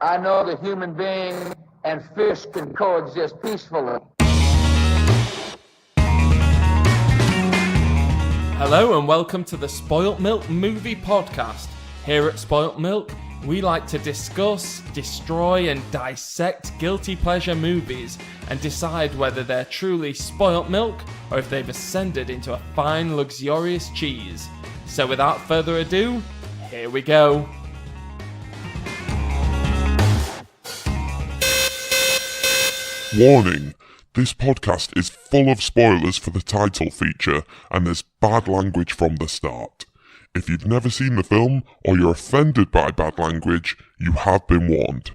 I know that human being and fish can coexist peacefully. Hello and welcome to the Spoilt Milk Movie Podcast. Here at Spoilt Milk, we like to discuss, destroy and dissect guilty pleasure movies and decide whether they're truly spoilt milk or if they've ascended into a fine, luxurious cheese. So without further ado, here we go. Warning, this podcast is full of spoilers for the title feature and there's bad language from the start. If you've never seen the film or you're offended by bad language, you have been warned.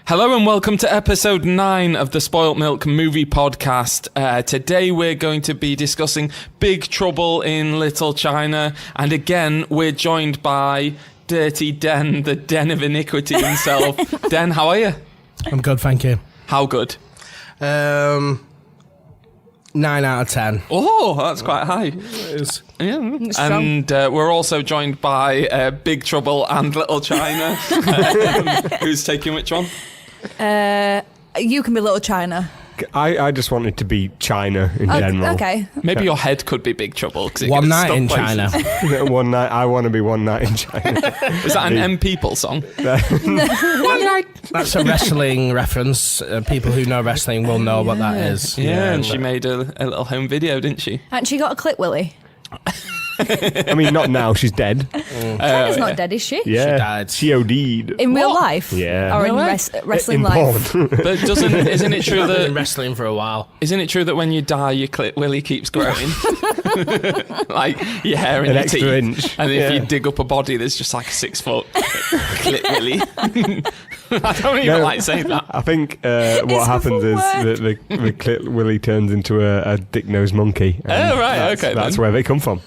Hello and welcome to episode 9 of the Spoilt Milk Movie Podcast. Today we're going to be discussing Big Trouble in Little China, and again we're joined by Dirty Den, the Den of Iniquity himself. Den, how are you? I'm good, thank you. How good? 9 out of 10. Oh, that's quite high. Yeah. And we're also joined by Big Trouble and Little China. Who's taking which one? You can be Little China. I just wanted to be China in general. Okay. Maybe your head could be Big Trouble. One night in China. One night. I want to be one night in China. Is that an M People song? One night. That's a wrestling reference. People who know wrestling will know what that is. Yeah, and she made a little home video, didn't she? And she got a clit willy. I mean, not now. She's dead. China's not dead, is she? Yeah, She died. She OD'd. In real life? Yeah. Or in wrestling life? Porn. But isn't it true I've been that wrestling for a while. isn't it true that when you die your clit willy keeps growing? Like your hair and An your extra teeth. inch. And if Yeah. you dig up a body, there's just like a 6 foot clit willy. I don't even like saying that. I think what happens is the clit willy turns into a dick-nosed monkey. Oh, right, That's, okay, That's then. where they come from.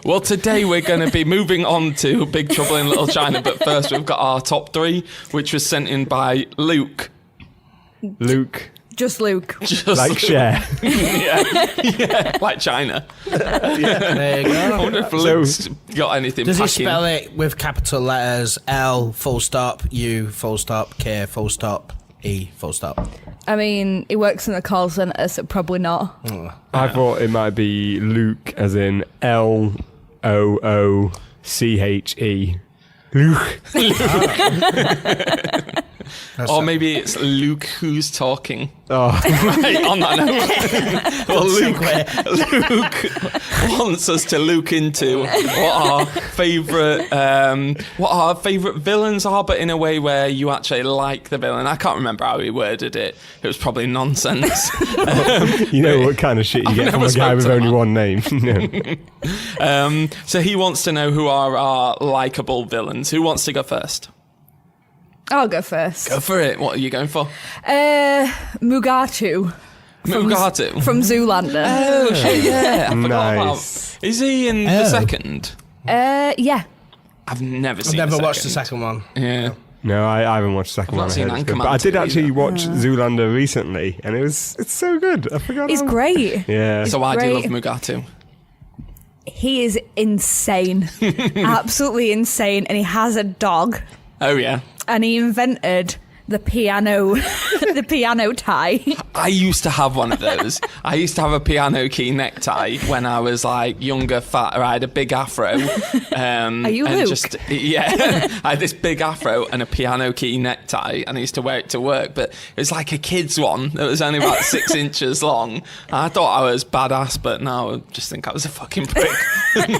Well, today we're going to be moving on to Big Trouble in Little China, but first we've got our top 3, which was sent in by Luke. Luke, Just Luke. Just like Cher. yeah, like China. There you I go. wonder if Luke's got anything Does he packing. spell it with capital letters L full stop, U full stop, K full stop, E full stop? I mean, he works in a call centre, so probably not. I thought it might be Luke, as in Looche. Luke. Or maybe it's Luke who's talking. Oh, Right, on that note. Well, Luke wants us to look into what our favourite villains are, but in a way where you actually like the villain. I can't remember how he worded it. It was probably nonsense. you know what kind of shit you get from never a guy spoke with to only that. one name. No. So he wants to know who are our likeable villains. Who wants to go first? I'll go first. Go for it. What are you going for? Mugatu. Mugatu. From Zoolander. Oh, shit, yeah. I forgot Nice. about. Is he in the second? Yeah. I've never I've seen never the watched the second one. Yeah. No, I haven't watched the second I've one. not I seen heard it's good. Anchorman But I did 2 actually either. watch Zoolander recently, and it's so good. I forgot. He's how- great. Yeah. So why do you love Great. Mugatu? He is insane. Absolutely insane. And he has a dog. Oh, yeah. And he invented the piano tie. I used to have one of those. I used to have a piano key necktie when I was like younger, fatter. I had a big afro. Are you and Luke? Yeah, I had this big afro and a piano key necktie, and I used to wear it to work. But it was like a kid's one that was only about 6 inches long. I thought I was badass, but now I just think I was a fucking prick.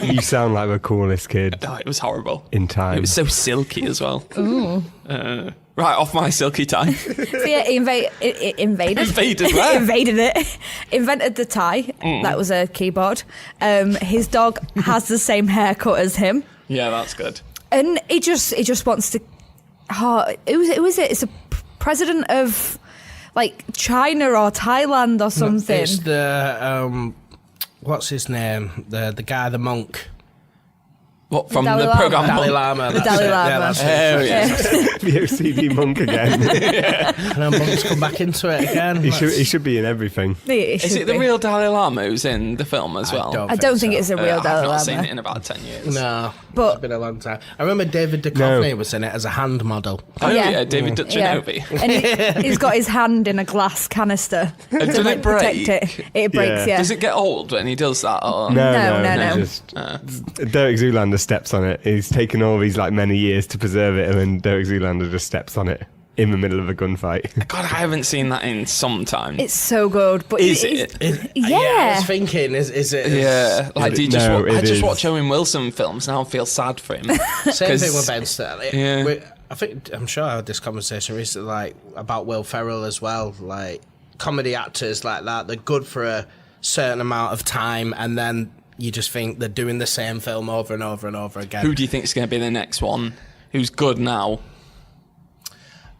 You sound like the coolest kid Oh, it was horrible. in time. It was so silky as well. Ooh. Right, off my silky tie. So yeah, he invaded Invaded where? invaded it, invented the tie. That was a keyboard. His dog has the same haircut as him, Yeah, that's good. and he just wants to. Who is it? It's a president of like China or Thailand or something. It's the what's his name? The guy, the monk. What, from Dalai the Lama. programme? Dalai Lama. The that's Dalai it. Lama. Yeah, that's it. Oh, yeah. The OCD monk again. And then Monk's come back into it again. He should be in everything. Is it the real Dalai Lama who's in the film as well? I don't think so. it's a real Dalai I've not Lama. seen it in about 10 years. No, But- it's been a long time. I remember David Duchovny was in it as a hand model. Oh, Yeah. yeah, David Duchovny. And he's got his hand in a glass canister to Did it break? protect it. It breaks, yeah. Does it get old when he does that? Or? No. Just Derek Zoolander steps on it. He's taken all these like many years to preserve it, and then Derek Zoolander just steps on it in the middle of a gunfight. God, I haven't seen that in some time. It's so good. But Is it's- it? Yeah. I was thinking, is it? Yeah, like do you just No, I it just is. watch Owen Wilson films now and feel sad for him. Same 'Cause- thing with Ben Stiller. Yeah. I'm sure I had this conversation recently, like about Will Ferrell as well. Like comedy actors like that, they're good for a certain amount of time, and then you just think they're doing the same film over and over and over again. Who do you think is going to be the next one? Who's good now?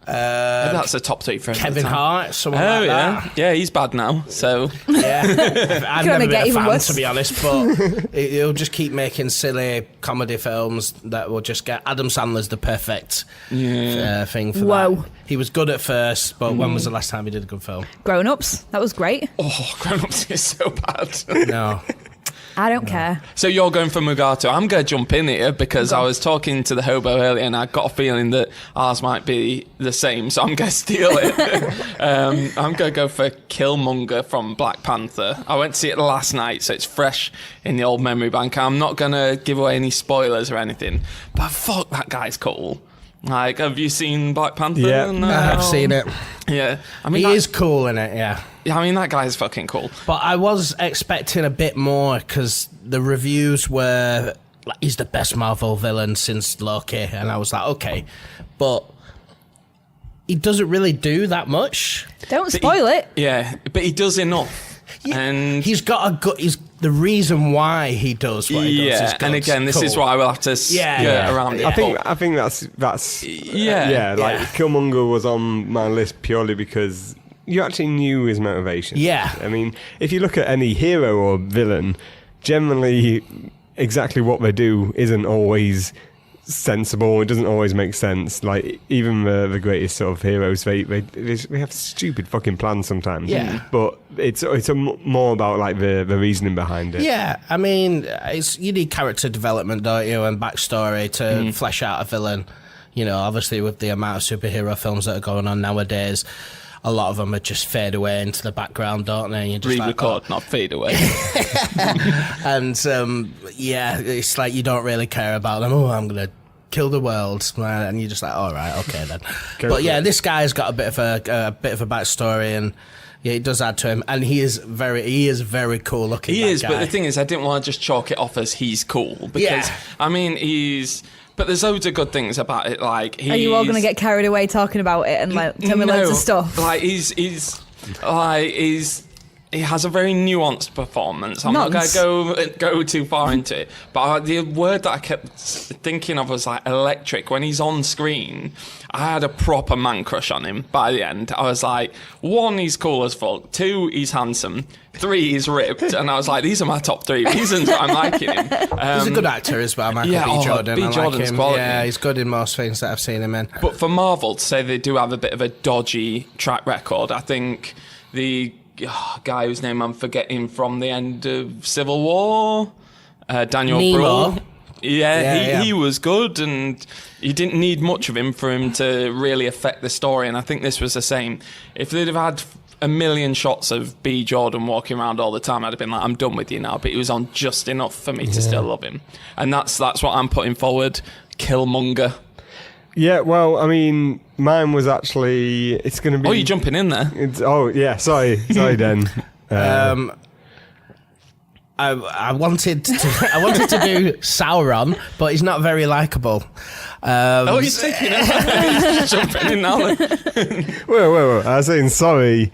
Maybe that's a top 3 for him. Kevin Hart, someone Oh like yeah, that. yeah, he's bad now. So Yeah, I've Could only never get been a even fan, worse. to be honest, but he'll just keep making silly comedy films that will just get. Adam Sandler's the perfect thing for Whoa. that. He was good at first, but when was the last time he did a good film? Grown Ups. That was great. oh, Grown Ups is so bad. No. I don't care. So you're going for Mugato. I'm going to jump in here because I was talking to the Hobo earlier and I got a feeling that ours might be the same, so I'm going to steal it. I'm going to go for Killmonger from Black Panther. I went to see it last night, so it's fresh in the old memory bank. I'm not going to give away any spoilers or anything, but fuck, that guy's cool. Like, have you seen Black Panther? Yeah. No. I've seen it. Yeah. I mean, He is cool in it, yeah. I mean, that guy's fucking cool. But I was expecting a bit more because the reviews were like, he's the best Marvel villain since Loki, and I was like, okay, but he doesn't really do that much. Don't spoil it. Yeah, but he does enough. And He's got a good. He's the reason why he does what he does. Is yeah, good. and again, this is Cool. why we'll have to skirt around it. I think that's Yeah. like Yeah. Killmonger was on my list purely because you actually knew his motivation. Yeah. I mean, if you look at any hero or villain, generally exactly what they do isn't always sensible. It doesn't always make sense. Like even the greatest sort of heroes, they have stupid fucking plans sometimes. Yeah. But it's more about like the reasoning behind it. Yeah, I mean, you need character development, don't you, and backstory to flesh out a villain. You know, obviously with the amount of superhero films that are going on nowadays, a lot of them are just fade away into the background, don't they? You're just Re-record, not fade away. and yeah, it's like you don't really care about them. Oh, I'm gonna kill the world, and you're just like, all right, okay then. But yeah, this guy's got a bit of a backstory, and yeah, it does add to him, and he is very cool looking. He that is, guy. but the thing is, I didn't want to just chalk it off as he's cool because Yeah. I mean but there's loads of good things about it. Like, Are you all going to get carried away talking about it and like tell me loads of stuff? Like he has a very nuanced performance. I'm not going to go too far into it, but the word that I kept thinking of was like electric. When he's on screen, I had a proper man crush on him by the end. I was like, 1, he's cool as fuck. 2, he's handsome. 3, he's ripped. And I was like, these are my top 3 reasons why I'm liking him. He's a good actor as well, Michael yeah, B. Jordan. B. I like Jordan's him. quality. Yeah, he's good in most things that I've seen him in. But for Marvel to say they do have a bit of a dodgy track record, I think the guy whose name I'm forgetting from the end of Civil War, Daniel Nemo. Brühl. Yeah, he yeah. was good, and you didn't need much of him for him to really affect the story. And I think this was the same. If they'd have had a million shots of B. Jordan walking around all the time, I'd have been like, I'm done with you now. But he was on just enough for me to still love him, and that's what I'm putting forward. Killmonger. Yeah, well, I mean, mine was actually. It's going to be. Oh, you're jumping in there. Yeah, sorry, Den. I wanted to do Sauron, but he's not very likable. Oh, he's taking it. He's jumping in now. Whoa. I was saying sorry,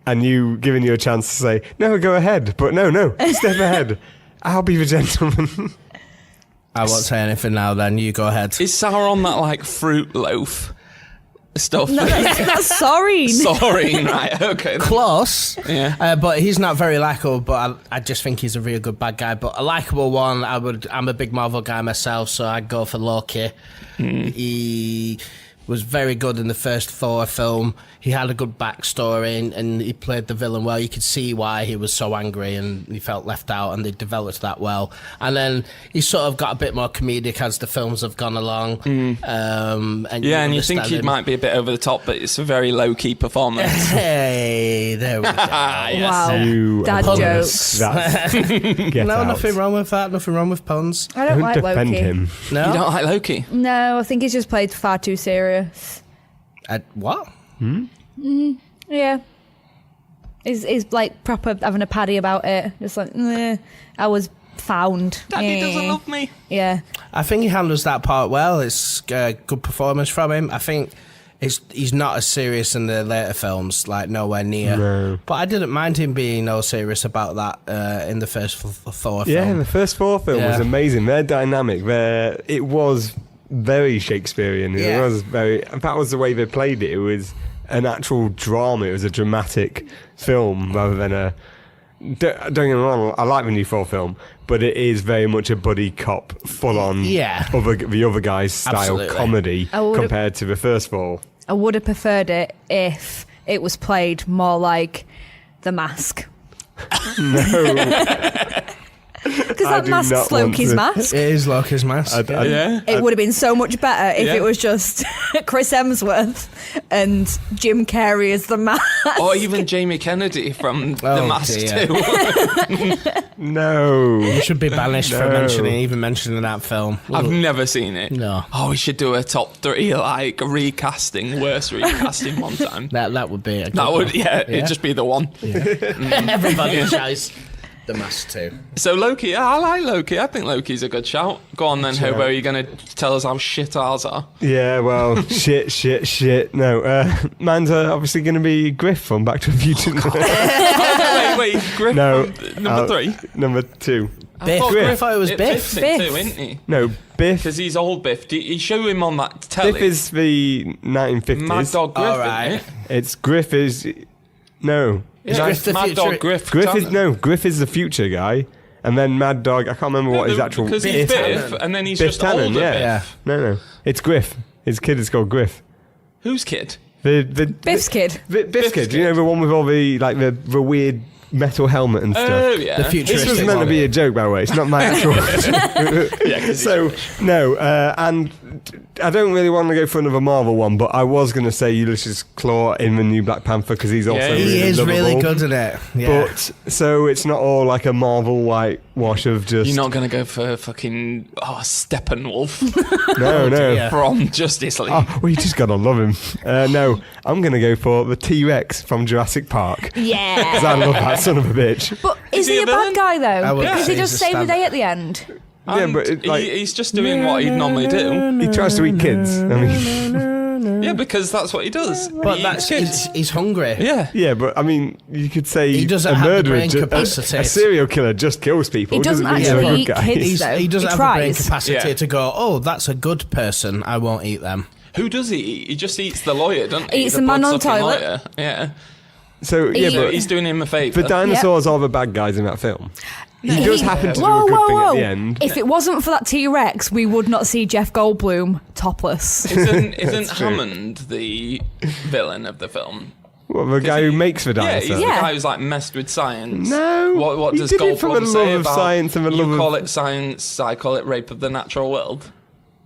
and you giving you a chance to say, no, go ahead. But no, step ahead. I'll be the gentleman. I won't say anything now then, you go ahead. Is Sauron that like fruit loaf? Stuff. No, that's Sorry. Sorry, right? Okay. Close. Yeah. But he's not very likable. But I just think he's a really good bad guy. But a likable one, I'm a big Marvel guy myself, so I'd go for Loki. He was very good in the first Thor film. He had a good backstory and he played the villain well. You could see why he was so angry and he felt left out, and they developed that well. And then he sort of got a bit more comedic as the films have gone along. And you think he might be a bit over the top, but it's a very low-key performance. Hey, there we go. Wow. You Dad are jokes. Get No, out. nothing wrong with that. Nothing wrong with puns. I don't like defend Loki. him. No. You don't like Loki? No, I think he's just played far too serious. What? Yeah. He's like proper having a paddy about it. Just like, I was found. Daddy doesn't love me. Yeah. I think he handles that part well. It's a good performance from him. I think he's not as serious in the later films, like nowhere near. No. But I didn't mind him being no serious about that in the first Thor Yeah, film. the first Thor film was Yeah. amazing. Their dynamic, it was very Shakespearean. Yeah. It was that was the way they played it. It was an actual drama. It was a dramatic film rather than a. Don't get me wrong, I like the new Thor film, but it is very much a buddy cop, full on. Yeah. The other guy's style Absolutely. comedy I would've- compared to the first Thor. I would have preferred it if it was played more like The Mask. Because I that do mask's not want Loki's to- mask. It is Loki's mask. Yeah. It would have been so much better if Yeah. it was just Chris Hemsworth and Jim Carrey as the mask. Or even Jamie Kennedy from The Oh, Mask dear. 2. No. You should be banished for No. even mentioning that film. I've never seen it. No. Oh, we should do a top 3, like, worst recasting one time. That would be a good That would, one. it'd just be the one. Everybody's choice. The Mask too. So Loki, I like Loki. I think Loki's a good shout. Go on then, Hobo. Are you going to tell us how shit ours are? Yeah, well, shit. No, mine's obviously going to be Griff from Back to the Future. wait, Griff No, from number 3? Number 2. Biff. I thought it was Biff. Biff's in Biff. too, isn't he? No, Biff. Because he's old Biff. You show him on that telly. Biff is the 1950s. Mad Dog Griff, All right. isn't it? It's Griff is no. Yeah, Griff the Mad future- Dog Griff. Griff is the future guy, and then Mad Dog. I can't remember what his actual. Because he's Biff. Biff, and then he's Biff just Tannen, older yeah. Biff. No, it's Griff. His kid is called Griff. Whose kid? The Biff's kid. Biff's kid. You know the one with all the the weird metal helmet and stuff. Oh, yeah. The This futuristic was meant to one. be a joke, by the way. It's not my actual. So no, and I don't really want to go for another Marvel one, but I was going to say Ulysses Claw in the new Black Panther because he's also Yeah, really He is really lovable. good at it. Yeah. But so it's not all like a Marvel whitewash of just You're not going to go for fucking Steppenwolf no. dear. from Justice League. Oh, well, you just gotta love him. No, I'm gonna go for the T-Rex from Jurassic Park because Yeah. I love that son of a bitch. But is he he a a villain? bad guy, though? I would Does say he just he's a save the stand-up. day at the end? Yeah, And but it, like he's just doing what he'd normally do. he tries to eat kids. I mean, Yeah, because that's what he does. But He that's eats kids. he's hungry. Yeah. yeah, but I mean, you could say He doesn't a have the murderer, brain capacity. a serial killer just kills people. He doesn't mean he's a actually good eat guy. kids. So He doesn't he have the brain tries. capacity Yeah. to go, oh, that's a good person. I won't eat them. Who does he eat? He just eats the lawyer, doesn't he? Eats the man on the blood-sucking toilet. lawyer. Yeah. So yeah, He- but He's doing him a favour. the dinosaurs are the bad guys in that film. He does happen to do Whoa, a good whoa, thing whoa. at the end. If it wasn't for that T-Rex, we would not see Jeff Goldblum topless. Isn't true. Hammond the villain of the film? Well, the guy who makes the Yeah, he's dinosaur. the Yeah. guy who's like messed with science. No, What he does did it for the Goldblum say love of about science and the you love call of- it science, I call it rape of the natural world.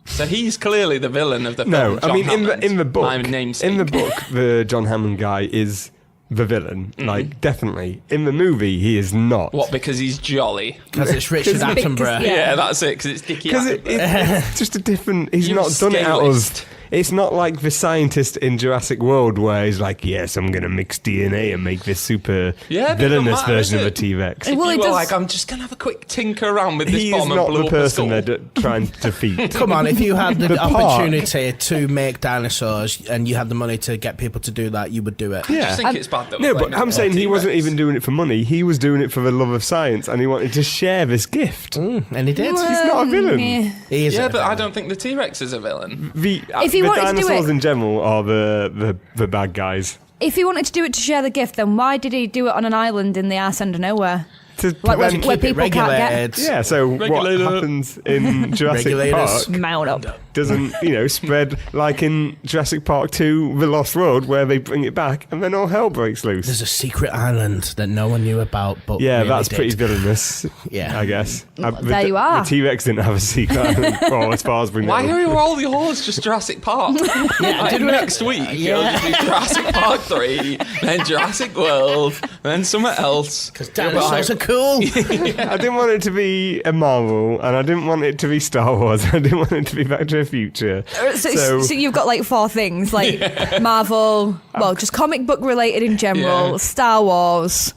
So he's clearly the villain of the film. No, I John mean Hammond, in the book, my namesake. in the book, the John Hammond guy is the villain. Like definitely. In the movie, he is not. What? Because he's jolly. Because it's Richard Attenborough. Yeah. Yeah, that's it. Because it's Dickie. Because Attenborough. it's just a different. He's You not done it out scalist. of. It's not like the scientist in Jurassic World where he's like, yes, I'm going to mix DNA and make this super Yeah, but it villainous doesn't matter, version is of a it? T-Rex. If Well, you it were does- like, I'm just going to have a quick tinker around with this He is bomb and not blow the up a person skull. they're trying to defeat. Come on, if you had the, The park. opportunity to make dinosaurs and you had the money to get people to do that, you would do it. I just think it's bad that No, we're but blaming I'm it saying on he wasn't T-Rex. even doing it for money. He was doing it for the love of science, and he wanted to share this gift. And he did. He's not a villain. Yeah. He is Yeah, a but I villain. don't think the T-Rex is a villain. The, If he the wanted to do dinosaurs it, in general are the bad guys. if he wanted to do it to share the gift, then why did he do it on an island in the arse end of nowhere? To Like where, prevent- where Keep it people can't regulated. Yeah, so what Regulator. happens in Jurassic Regulators. Park mount up. doesn't, spread like in Jurassic Park 2, The Lost Road, where they bring it back and then all hell breaks loose. There's a secret island that no one knew about, but Yeah, really that's did. pretty villainous. Yeah. I guess. There you are. The T-Rex didn't have a secret island, well, as far as we know. Why are all yours just Jurassic Park? Like, next week, it'll just be Jurassic Park 3, then Jurassic World, then something else. Because dinosaurs are cool. I didn't want it to be a Marvel, and I didn't want it to be Star Wars. I didn't want it to be Back to the Future. So you've got like 4 things, like Marvel, well, just comic book related in general, Yeah. Star Wars,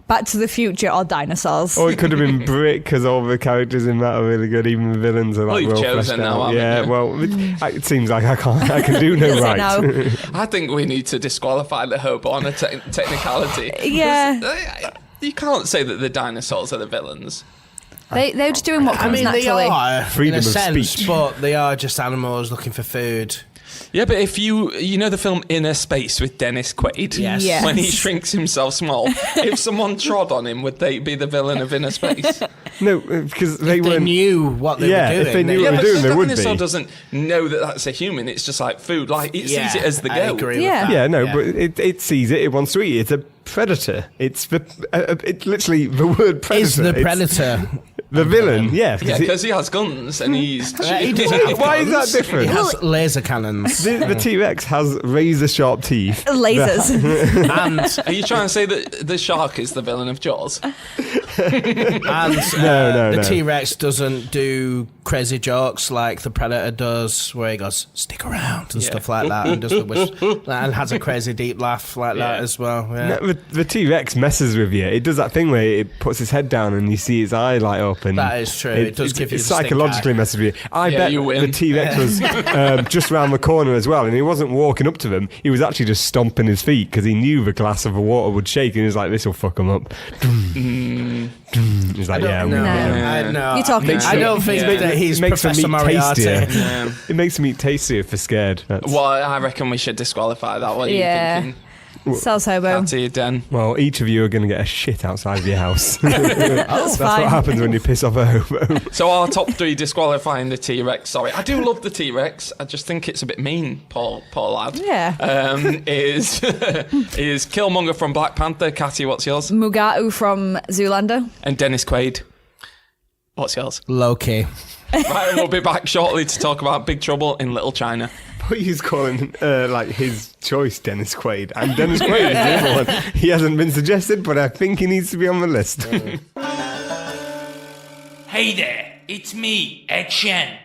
Back to the Future, or dinosaurs. Or it could have been Brick, because all the characters in that are really good. Even the villains are Well, like you've well chosen fleshed now, out. haven't Yeah, you? well, it seems like I can do no Is it right. now? I think we need to disqualify the Hobo on a technicality. Yeah. 'Cause, you can't say that the dinosaurs are the villains. They're just doing what I comes mean, naturally. they are, Freedom in a of sense, speech. but they are just animals looking for food. Yeah, but if you know the film Inner Space with Dennis Quaid, Yes. Yes. when he shrinks himself small, if someone trod on him, would they be the villain of Inner Space? No, because they They weren't. knew what they Yeah, were doing. if they knew Yeah, what but they were doing, the they would dinosaur be. doesn't know that that's a human. It's just like food. Like it sees it as the I goat. agree Yeah. with that. Yeah, no, but it sees it. It wants to eat. It's a predator. It's it's literally the word predator. Is the It's predator. the villain? Yeah, Yeah, it- because he has guns and he's. He doesn't have why is that guns. different? He has laser cannons. The T-Rex has razor sharp teeth. Lasers. and Are you trying to say that the shark is the villain of Jaws? No, the no. T-Rex doesn't do crazy jokes like the Predator does, where he goes, stick around, and stuff like that, and does the and has a crazy deep laugh like that as well. Yeah. No, the T-Rex messes with you. It does that thing where it puts its head down and you see its eye light up. And That is true. It does give you it the stink psychologically eye. messes with you. I Yeah, bet you win. the T-Rex was just round the corner as well, and he wasn't walking up to them. He was actually just stomping his feet because he knew the glass of the water would shake, and he was like, "This will fuck him up." He's like, "Yeah, No, No. no. You're talking I don't think Yeah. that he's It makes the Professor meat Moriarty. tastier. Yeah. It makes the meat tastier if they're scared." That's, Well, I reckon we should disqualify that. What are Yeah. you thinking? Sells Hobo. Katty, Den. well, each of you are going to get a shit outside of your house. That's fine. what happens when you piss off a hobo. So our top 3 disqualifying the T-Rex. Sorry, I do love the T-Rex. I just think it's a bit mean, poor lad. Yeah. Is is Killmonger from Black Panther. Katty, what's yours? Mugatu from Zoolander. And Dennis Quaid. What's yours? Low-key. Right, and we'll be back shortly to talk about Big Trouble in Little China. But he's calling like his choice Dennis Quaid, and Dennis Quaid is the other one. He hasn't been suggested, but I think he needs to be on the list. Hey there, it's me, Ed Shen.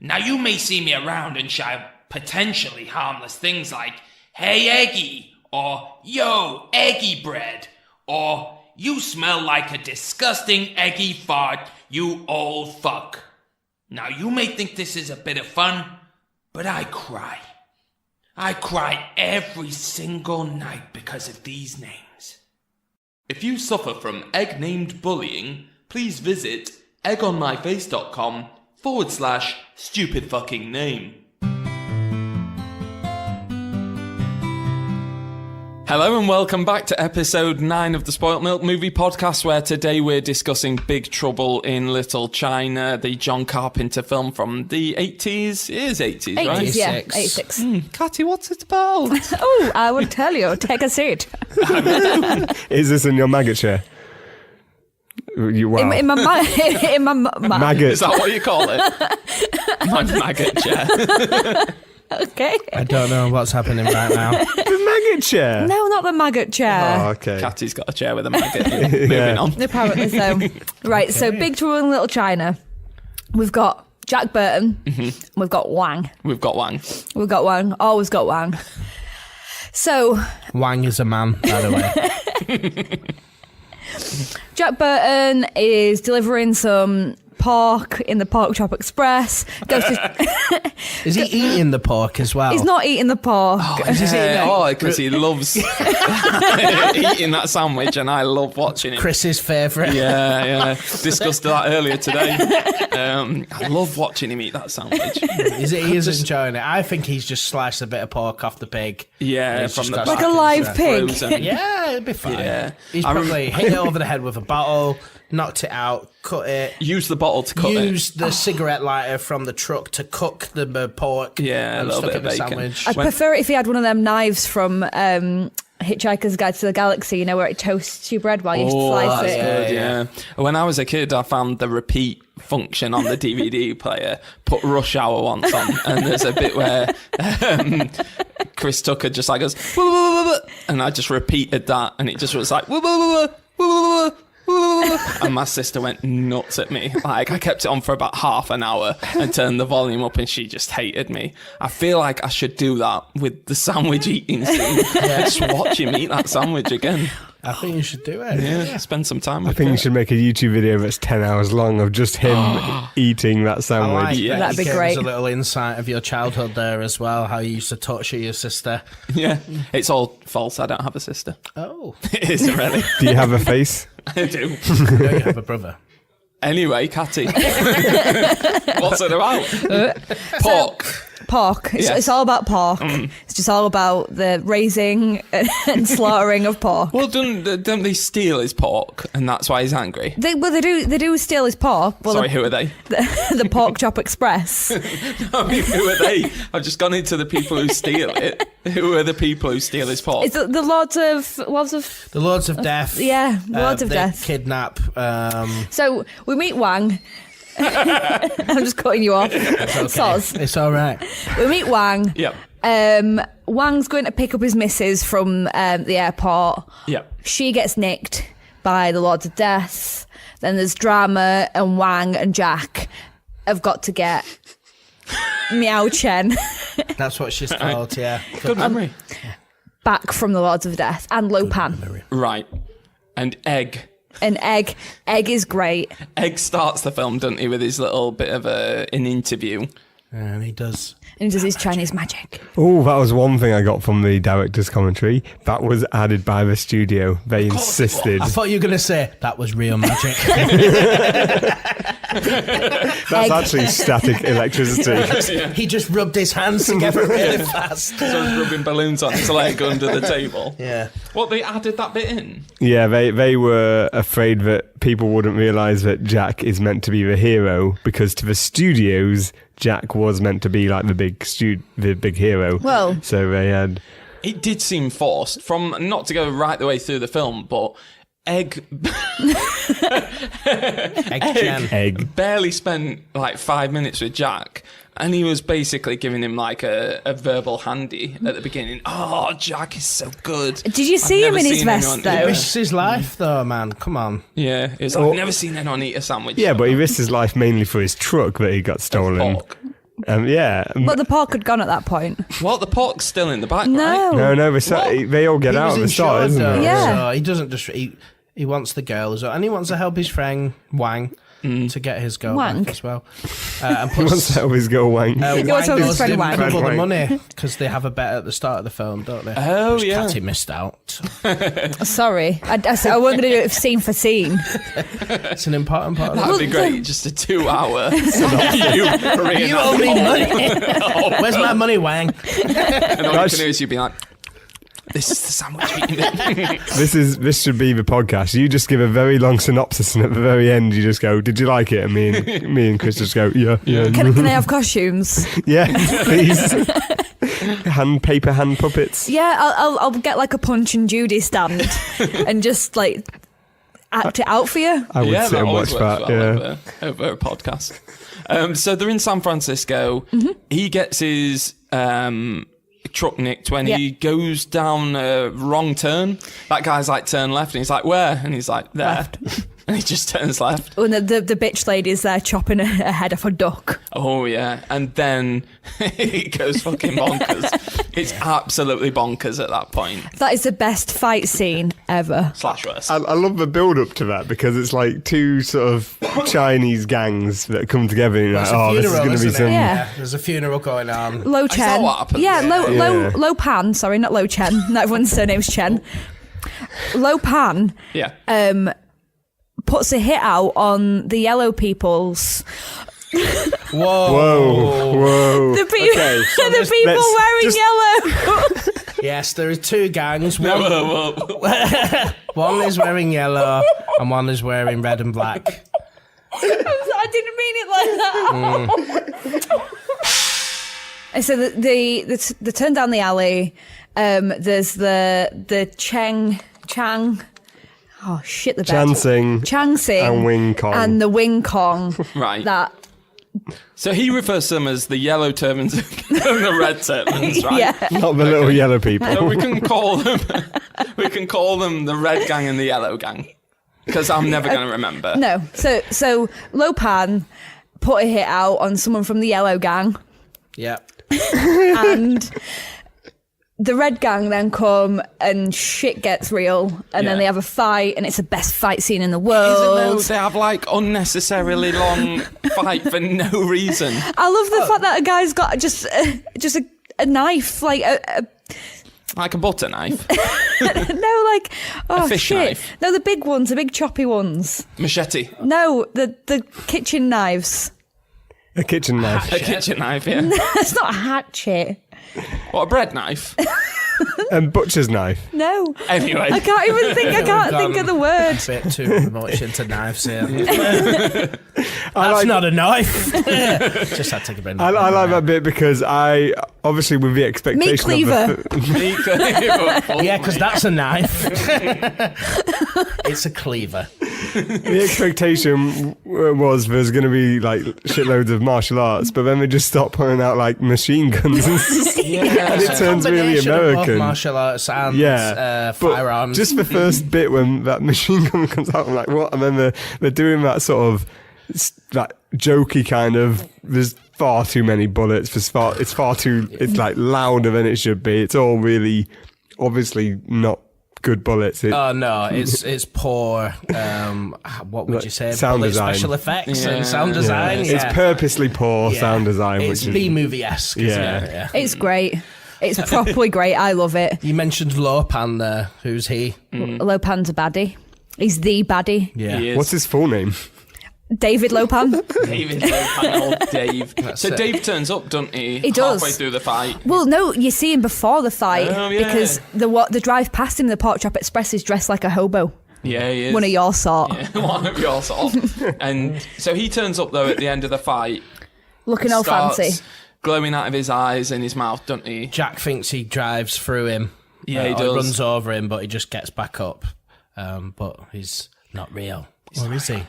Now you may see me around and shout potentially harmless things like, hey Eggy, or yo, Eggy bread, or you smell like a disgusting eggy fart, you old fuck. Now you may think this is a bit of fun, but I cry. I cry every single night because of these names. If you suffer from egg-named bullying, please visit eggonmyface.com/stupid fucking name. Hello and welcome back to episode 9 of the Spoilt Milk Movie Podcast, where today we're discussing Big Trouble in Little China, the John Carpenter film from the 80s. It is 80s, right? 80s, yeah. 86. 86. Katty, what's it about? Oh, I will tell you. Take a seat. Is this in your maggot chair? Wow. In my Maggot. Is that what you call it? My maggot chair. Okay. I don't know what's happening right now. The maggot chair. No, not the maggot chair. Oh, okay. Katty's got a chair with a maggot in it. Moving on. Apparently so. Right, so Big Trouble in Little China. We've got Jack Burton. We've got Wang. We've got Wang. We've got Wang. Always got Wang. So, Wang is a man, by the way. Jack Burton is delivering some pork in the Pork Chop Express. Goes to, Is he eating the pork as well? he's not eating the pork. Because he loves eating that sandwich, and I love watching it. Chris's favourite. Yeah. Discussed that earlier today. I love watching him eat that sandwich. He is enjoying it. I think he's just sliced a bit of pork off the pig. Yeah, He's from just the got Like a stuck live into it. pig. Frozen. Yeah, it'd be fine. Yeah. He's I probably hit it over the head with a bottle, knocked it out, cut it. Use the bottle to cut Used the cigarette lighter from the truck to cook the pork. Yeah, a and little stuck bit it of in the bacon. sandwich. I'd prefer it if he had one of them knives from Hitchhiker's Guide to the Galaxy, you know, where it toasts your bread while you slice that's it. good, Yeah. When I was a kid, I found the repeat function on the DVD player. Put Rush Hour once on, and there's a bit where Chris Tucker just like goes, "Wah, wah, wah, wah," and I just repeated that, and it just was like, "Wah, wah, wah, wah, wah, wah, wah," and my sister went nuts at me. Like, I kept it on for about half an hour and turned the volume up, and she just hated me. I feel like I should do that with the sandwich eating scene. Just watch him eat that sandwich again. I think you should do it. Yeah, spend some time with I think it. you should make a YouTube video that's 10 hours long of just him eating that I sandwich. like Yeah. that. That'd be You gave us great. a little insight of your childhood there as well, how you used to torture your sister. Yeah, it's all false. I don't have a sister. Oh, It isn't really. Do you have a face? I do. you know you have a brother. Anyway, Katty, what's it about? Pork. Pork. Yes. It's all about pork. It's just all about the raising and slaughtering of pork. Well, don't they steal his pork, and that's why he's angry? They do steal his pork. Well, Sorry, who are they? the Pork Chop Express. I mean, who are they? I've just gone into the people who steal it. Who are the people who steal his pork? It's the Lords of The Lords of Death. Yeah, Lords of they Death. Kidnap. So we meet Wang. I'm just cutting you off. Soz. It's all right. We meet Wang. Yep. Wang's going to pick up his missus from the airport. Yep. She gets nicked by the Lords of Death. Then there's drama, and Wang and Jack have got to get Meow Chen That's what she's called, yeah. Good memory. back from the Lords of Death, and Lo Pan. Right. And Egg. And Egg is great. Egg starts the film, doesn't he, with his little bit of an interview. And he does. And he does his Chinese magic. Oh, that was one thing I got from the director's commentary. That was added by the studio. They insisted. I thought you were going to say that was real magic. That's Egg. actually static electricity. He just rubbed his hands together really fast. So he's rubbing balloons on his leg under the table. Yeah. What, they added that bit in? Yeah, they were afraid that people wouldn't realise that Jack is meant to be the hero, because to the studios, Jack was meant to be like the big hero. Well. So they had... It did seem forced, from not to go right the way through the film, but Egg Egg. barely spent like 5 minutes with Jack, and he was basically giving him like a verbal handy at the beginning. Oh, Jack is so good. Did you I've see him never in his seen vest, anyone- though? Yeah, This is his life, though, man. Come on. yeah, it's like, I've never seen anyone eat a sandwich. Yeah, but he risked his life mainly for his truck that he got stolen. Pork. Yeah. But the pork had gone at that point. Well, the pork's still in the back, right? No. No, they all get He out was at the start, insured, isn't though, it? Yeah. So he doesn't just... He wants the girl as well. And he wants to help his friend, Wang, to get his girl Wang? back as well. And He wants to help his girl Wang. He wants to help his goes friend to Wang. double the Wang. money, because they have a bet at the start of the film, don't they? Oh, Which yeah. Katty missed out. Sorry. I wasn't going to do it scene for scene. It's an important part of That'd the be great. Just a 2 hour. You owe me money. Where's my money, Wang? And all you can do is you'd be like, this is the sandwich eating bit. This should be the podcast. You just give a very long synopsis, and at the very end, you just go, "Did you like it?" And me and Chris just go, "Yeah, yeah, Can I have costumes? yeah, please." Paper hand puppets. Yeah, I'll get like a Punch and Judy stand and just like act it out for you. I would sit that and always watch works that. well Yeah. over a podcast. So they're in San Francisco. He gets his truck nicked when he goes down a wrong turn. That guy's like, turn left, and he's like, where? And he's like, there. Left. And he just turns left. When the bitch lady's there chopping a head off a duck. Oh, yeah. And then he goes fucking bonkers. It's absolutely bonkers at that point. That is the best fight scene ever. Slash worse. I love the build up to that because it's like two sort of Chinese gangs that come together and you're like, oh, this is going to be some. Yeah. There's a funeral going on. Lo Chen. that what happens? Yeah, Yeah. Lo Pan. Sorry, not Lo Chen. No, everyone's surname's Chen. Lo Pan Yeah. puts a hit out on the yellow peoples. Whoa. The people, Okay, the people wearing yellow. Yes, there are two gangs. One is wearing yellow and one is wearing red and black. I didn't mean it like that. And so they turn down the alley. There's the Chang. Oh shit! The bed. Chansing and Wing Kong. and the Wing Kong. Right. That. So he refers to them as the yellow turbans and the red turbans, right? Yeah. Not the little yellow people. So we can call them the red gang and the yellow gang. Because I'm never going to remember. No. So Lo Pan put a hit out on someone from the yellow gang. Yeah. And the red gang then come and shit gets real, and then they have a fight, and it's the best fight scene in the world. They have like unnecessarily long fight for no reason. I love the fact that a guy's got just a knife, like Like a butter knife. a fish shit. knife. No, the big ones, the big choppy ones. Machete. No, the kitchen knives. A kitchen knife. A kitchen knife, yeah. It's not a hatchet. What, a bread knife? And butcher's knife. No. Anyway. I can't even think. I can't think of the word. A bit too much into knives here. That's not a knife. Just had to take a bit. I like that bit because I, obviously with the expectation Meat cleaver. of the Yeah, because that's a knife. It's a cleaver. the expectation was there's going to be like shitloads of martial arts, but then they just stop putting out like machine guns and it turns really Combination of both American. martial arts and But firearms. just the first bit when that machine gun comes out, I'm like, what? And then they're doing that sort of that jokey kind of. There's far too many bullets. It's like louder than it should be. It's all really obviously not good bullets. Oh no, it's poor. What would you say? Sound Bullet design. special effects and sound design. It's purposely poor sound design. It's which is, B-movie-esque. Yeah. Isn't it? It's great. It's properly great. I love it. You mentioned Lo Pan there. Who's he? Lo Pan's a baddie. He's the baddie. Yeah. He is. What's his full name? David Lo Pan. David old Dave. So it. Dave turns up, doesn't he? He does. Halfway through the fight. Well, no, you see him before the fight Oh, yeah. because the drive past him, the Pork Chop Express, is dressed like a hobo. Yeah, he is. One of your sort. Yeah, one of your sort. And so he turns up though at the end of the fight. Looking all starts fancy. Glowing out of his eyes and his mouth, doesn't he? Jack thinks he drives through him. Yeah, he or does. runs over him, but he just gets back up. But he's not real. Or is he?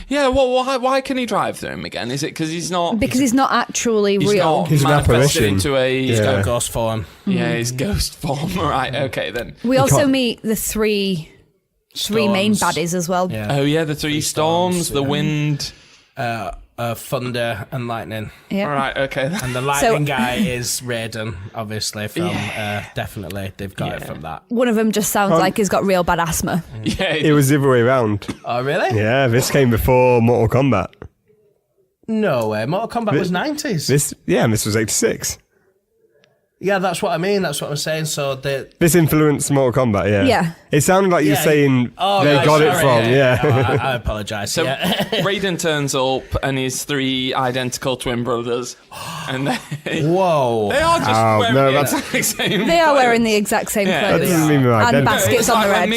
Yeah, well, why can he drive through him again? Is it because he's not... Because he's not actually He's real. not He's an manifested apparition. into a... Yeah. Ghost form. Yeah, his ghost form. Right, okay then. We also can't- meet the three main Storms. baddies as well. Yeah. Oh yeah, the three storms, the wind... Thunder and lightning. Yeah. All right, okay then. And the lightning guy is Raiden, obviously, from definitely. They've got it from that. One of them just sounds like he's got real bad asthma. Yeah, It was the other way around. Oh, really? Yeah, this came before Mortal Kombat. No way. Mortal Kombat was 90s. This was 86. Yeah, that's what I mean. That's what I'm saying. So the This influenced Mortal Kombat, yeah. Yeah. It sounded like you were saying they right, got it sorry, from, yeah. No, I apologise. So yeah. Raiden turns up and his three identical twin brothers, and they Whoa. are just Oh, wearing no, the that's- exact same. They are clothes. wearing the exact same Yeah, clothes. That doesn't mean they're And identical. baskets It's on like the when heads.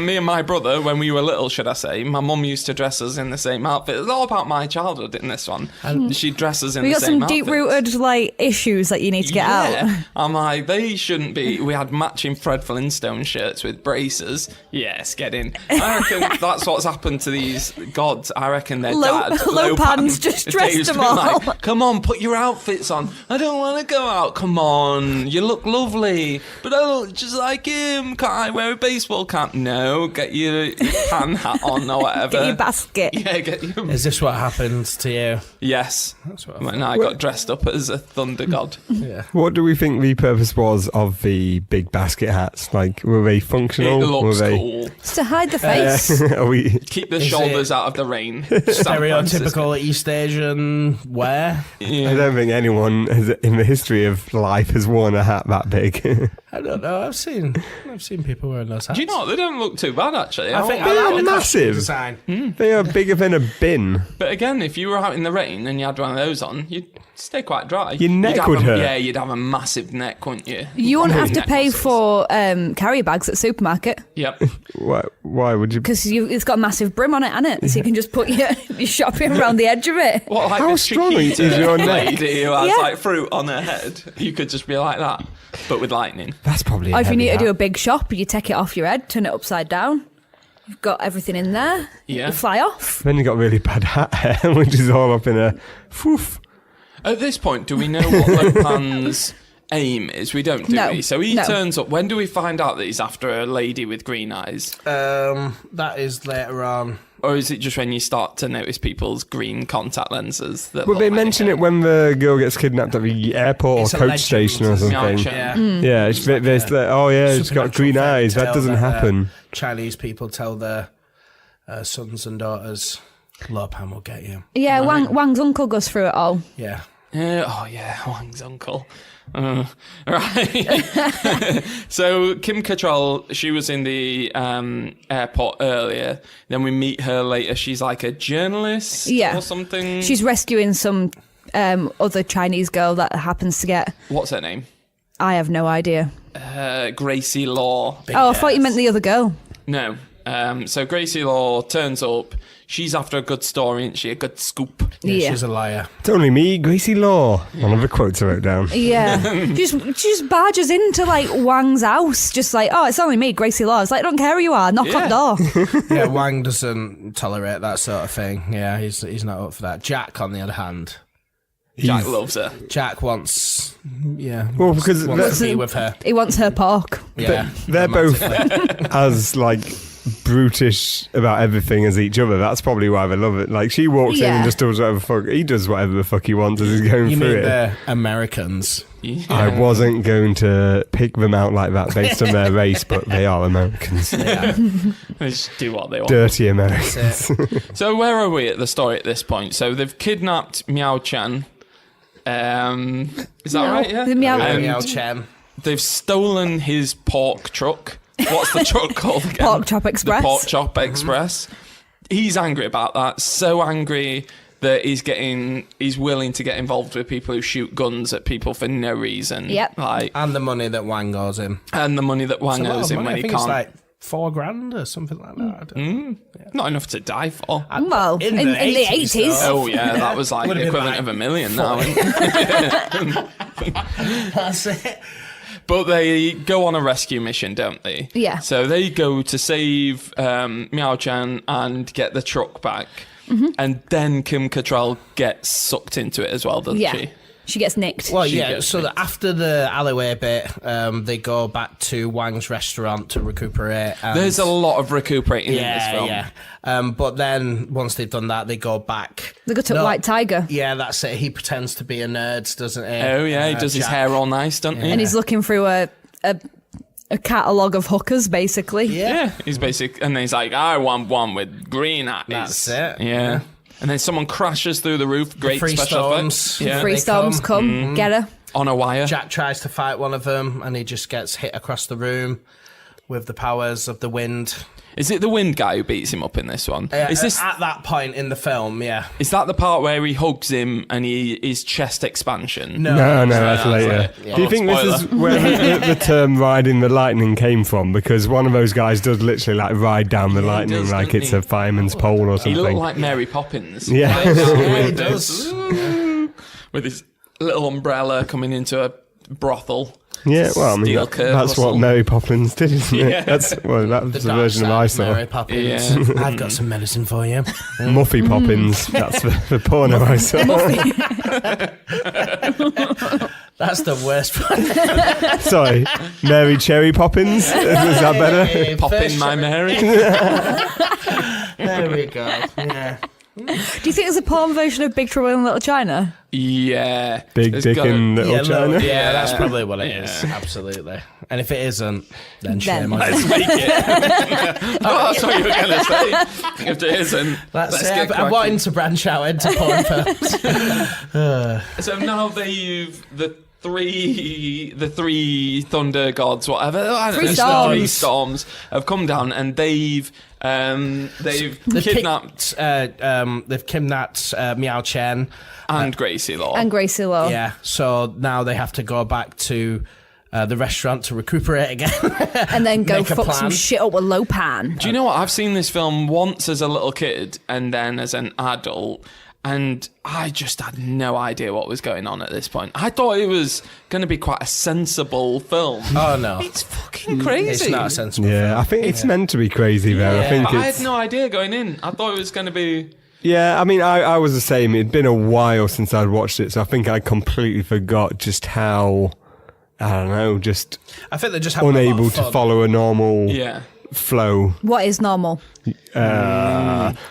me and my brother, when we were little, should I say, my mum used to dress us in the same outfit. It's all about my childhood in this one. And she'd dress us in We the got same some deep-rooted issues that you need to get out. I'm like, they shouldn't be. We had matching Fred Flintstone shirts with braces. Yes, get in. I reckon that's what's happened to these gods. I reckon their dad, Lopan's just dressed Dave's them been all. like, come on, put your outfits on. I don't want to go out. Come on, you look lovely, but I look just like him. Can't I wear a baseball cap? No, get your pan hat on or whatever. Get your basket. Yeah, get your... Is this what happened to you? Yes. That's what When I got dressed up as a thunder god. What do we think the purpose was of the big basket hats? Like, were they functional? It looks were they... cool. It's to hide the face. Are we? Keep the Is shoulders it out of the rain. San Francisco. Stereotypical East Asian wear. I don't think anyone in the history of life has worn a hat that big. I don't know. I've seen people wearing those hats. Do you know what? They don't look too bad, actually. I think They I are like the costume massive. design. They are bigger than a bin. But again, if you were out in the rain and you had one of those on, you'd stay quite dry. Your neck You'd have would hurt. Yeah, you'd have a massive neck, wouldn't you? You won't have to Neck pay muscles. for carry bags at supermarket Yep. Why would you? because it's got a massive brim on it, hasn't it? So you can just put your shopping around the edge of it. What, like How this strong Chiquita is your neck? lady who has Yeah. like fruit on her head? You could just be like that, but with lightning. That's probably. Or if you need to do a big shop, you take it off your head, turn it upside down. You've got everything in there. Yeah. You fly off. Then you got really bad hat hair, which is all up in a. Foof. At this point, do we know what Lopan's aim is? We don't, do No. we? So he No. turns up. When do we find out that he's after a lady with green eyes? That is later on. Or is it just when you start to notice people's green contact lenses? That Well, look they like mention him? it when the girl gets kidnapped at the airport It's or a coach legend. station or something. Gotcha. Yeah. Yeah, it's, there's like, oh yeah, it's got Supernatural green fairy eyes. That tale doesn't happen. Chinese people tell their sons and daughters, Lopan will get you. Yeah, Wang's uncle goes through it all. Yeah. Oh yeah, Wang's uncle. Right. So Kim Cattrall, she was in the airport earlier. Then we meet her later. She's like a journalist Yeah. or something. She's rescuing some other Chinese girl that happens to get. What's her name? I have no idea. Gracie Law. I thought you meant the other girl. No. So Gracie Law turns up. She's after a good story, isn't she? A good scoop. Yeah. She's a liar. It's only me, Gracie Law. One of the quotes I wrote down. Yeah. she just barges into like Wang's house, just like, oh, it's only me, Gracie Law. It's like, I don't care who you are, knock on the door. Yeah, Wang doesn't tolerate that sort of thing. Yeah, he's not up for that. Jack, on the other hand, Jack loves her. Jack wants, Well, because wants to be with her. He wants her pork. Yeah, they're both as like brutish about everything as each other. That's probably why they love it. Like she walks in Yeah. and just does whatever the fuck. He does whatever the fuck he wants as he's going You through mean it. the Americans? I wasn't going to pick them out like that based on their race, but they are Americans. They just do what they want. Dirty Americans. So where are we at the story at this point? So they've kidnapped Miao Chan. Is that right? Yeah. The Meow- And Miao Chen. they've stolen his pork truck. What's the truck called again? Pork Chop Express. The Pork Chop Express. He's angry about that. So angry that he's willing to get involved with people who shoot guns at people for no reason. Yep. Like, And the money that Wang owes him. and the money that Wang It's a lot owes of him money. when I he think can't. it's like $4,000 or something like that. I don't Not enough to die for. Well, in the 80s. Oh yeah, that was like the Would've been equivalent like of $1 million now. That's it. But they go on a rescue mission, don't they? Yeah. So they go to save Miao Chan and get the truck back. Mm-hmm. And then Kim Cattrall gets sucked into it as well, doesn't Yeah. she? She gets nicked. Well, She yeah, gets so me. that after the alleyway bit, they go back to Wang's restaurant to recuperate. And There's a lot of recuperating in this yeah, film. yeah. But then once they've done that, they go back. They go to No, White Tiger. Yeah, that's it. He pretends to be a nerd, doesn't he? Oh yeah, he does his Jack. hair all nice, doesn't he? And he's looking through a catalogue of hookers, basically. Yeah, he's basic, and then he's like, I want one with green eyes. That's it. Yeah. And then someone crashes through the roof. Great free special storms. effects. Yeah. Free They storms come. come, get her. On a wire. Jack tries to fight one of them, and he just gets hit across the room with the powers of the wind. Is it the wind guy who beats him up in this one? Is this At that point in the film, yeah. is that the part where he hugs him and his chest expansion? No, that's later. later. Do you think this is where the term riding the lightning came from? Because one of those guys does literally like ride down the lightning does, like doesn't it's he? a fireman's pole or He something. looked like Mary Poppins. Yeah. Yeah, he does. With his little umbrella coming into a brothel. Yeah, well, I mean, Steel curve that's what muscle. Mary Poppins did, isn't it? Yeah. That's well, that was the dark version of side I of saw. Mary Poppins. Yeah. I've got some medicine for you. Muffy Poppins. That's the porno I saw. That's the worst part. Sorry, Mary Cherry Poppins. Is that better? Pop in my Mary. There we go. Yeah. Do you think there's a porn version of Big Trouble in Little China? Yeah. Big It's Dick gotta- in Little China. Yeah, that's probably what it is. Absolutely. And if it isn't, then shame on Let's you. make it. Oh, that's what you were going to say. If it isn't, let's get I'm cracking. wanting to branch out into porn films. So now they've the three thunder gods, whatever. I don't Three know, storms. Three storms have come down, and they've kidnapped They've kidnapped Meow Chen. and Gracie Law. And Gracie Law. Yeah, so now they have to go back to the restaurant to recuperate again. And then go Make a fuck plan. some shit up with Lopan. Do you know what? I've seen this film once as a little kid and then as an adult, and I just had no idea what was going on at this point. I thought it was going to be quite a sensible film. Oh no, It's fucking crazy. it's not a sensible Yeah, film. I think it's meant to be crazy though. I think But I it's... had no idea going in. I thought it was going to be... Yeah, I mean, I was the same. It'd been a while since I'd watched it, so I think I completely forgot just how, I don't know, just I think they're just having a lot unable of to fun. follow a normal Yeah. flow. What is normal? Do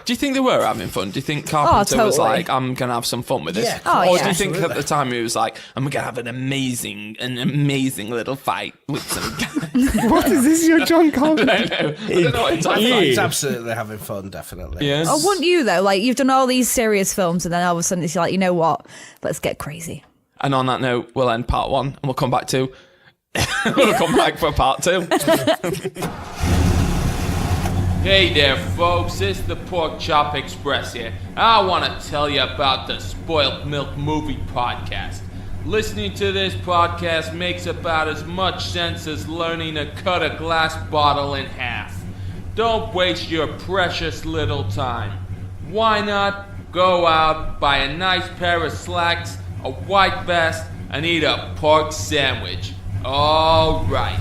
you think they were having fun? Do you think Carpenter was totally. like, I'm going to have some fun with this? Yeah, Oh, or yeah. do you think at the time he was like, I'm going to have an amazing little fight with some guy? What is this, your John Carpenter? I don't know what it's like. He's absolutely having fun, definitely. Yes. Oh, wouldn't you though? Like you've done all these serious films, and then all of a sudden it's like, you know what? Let's get crazy. And on that note, we'll end part 1 and we'll come back to... we'll come back for part 2. Hey there, folks. It's the Pork Chop Express here. I want to tell you about the Spoiled Milk Movie Podcast. Listening to this podcast makes about as much sense as learning to cut a glass bottle in half. Don't waste your precious little time. Why not go out, buy a nice pair of slacks, a white vest, and eat a pork sandwich? All right.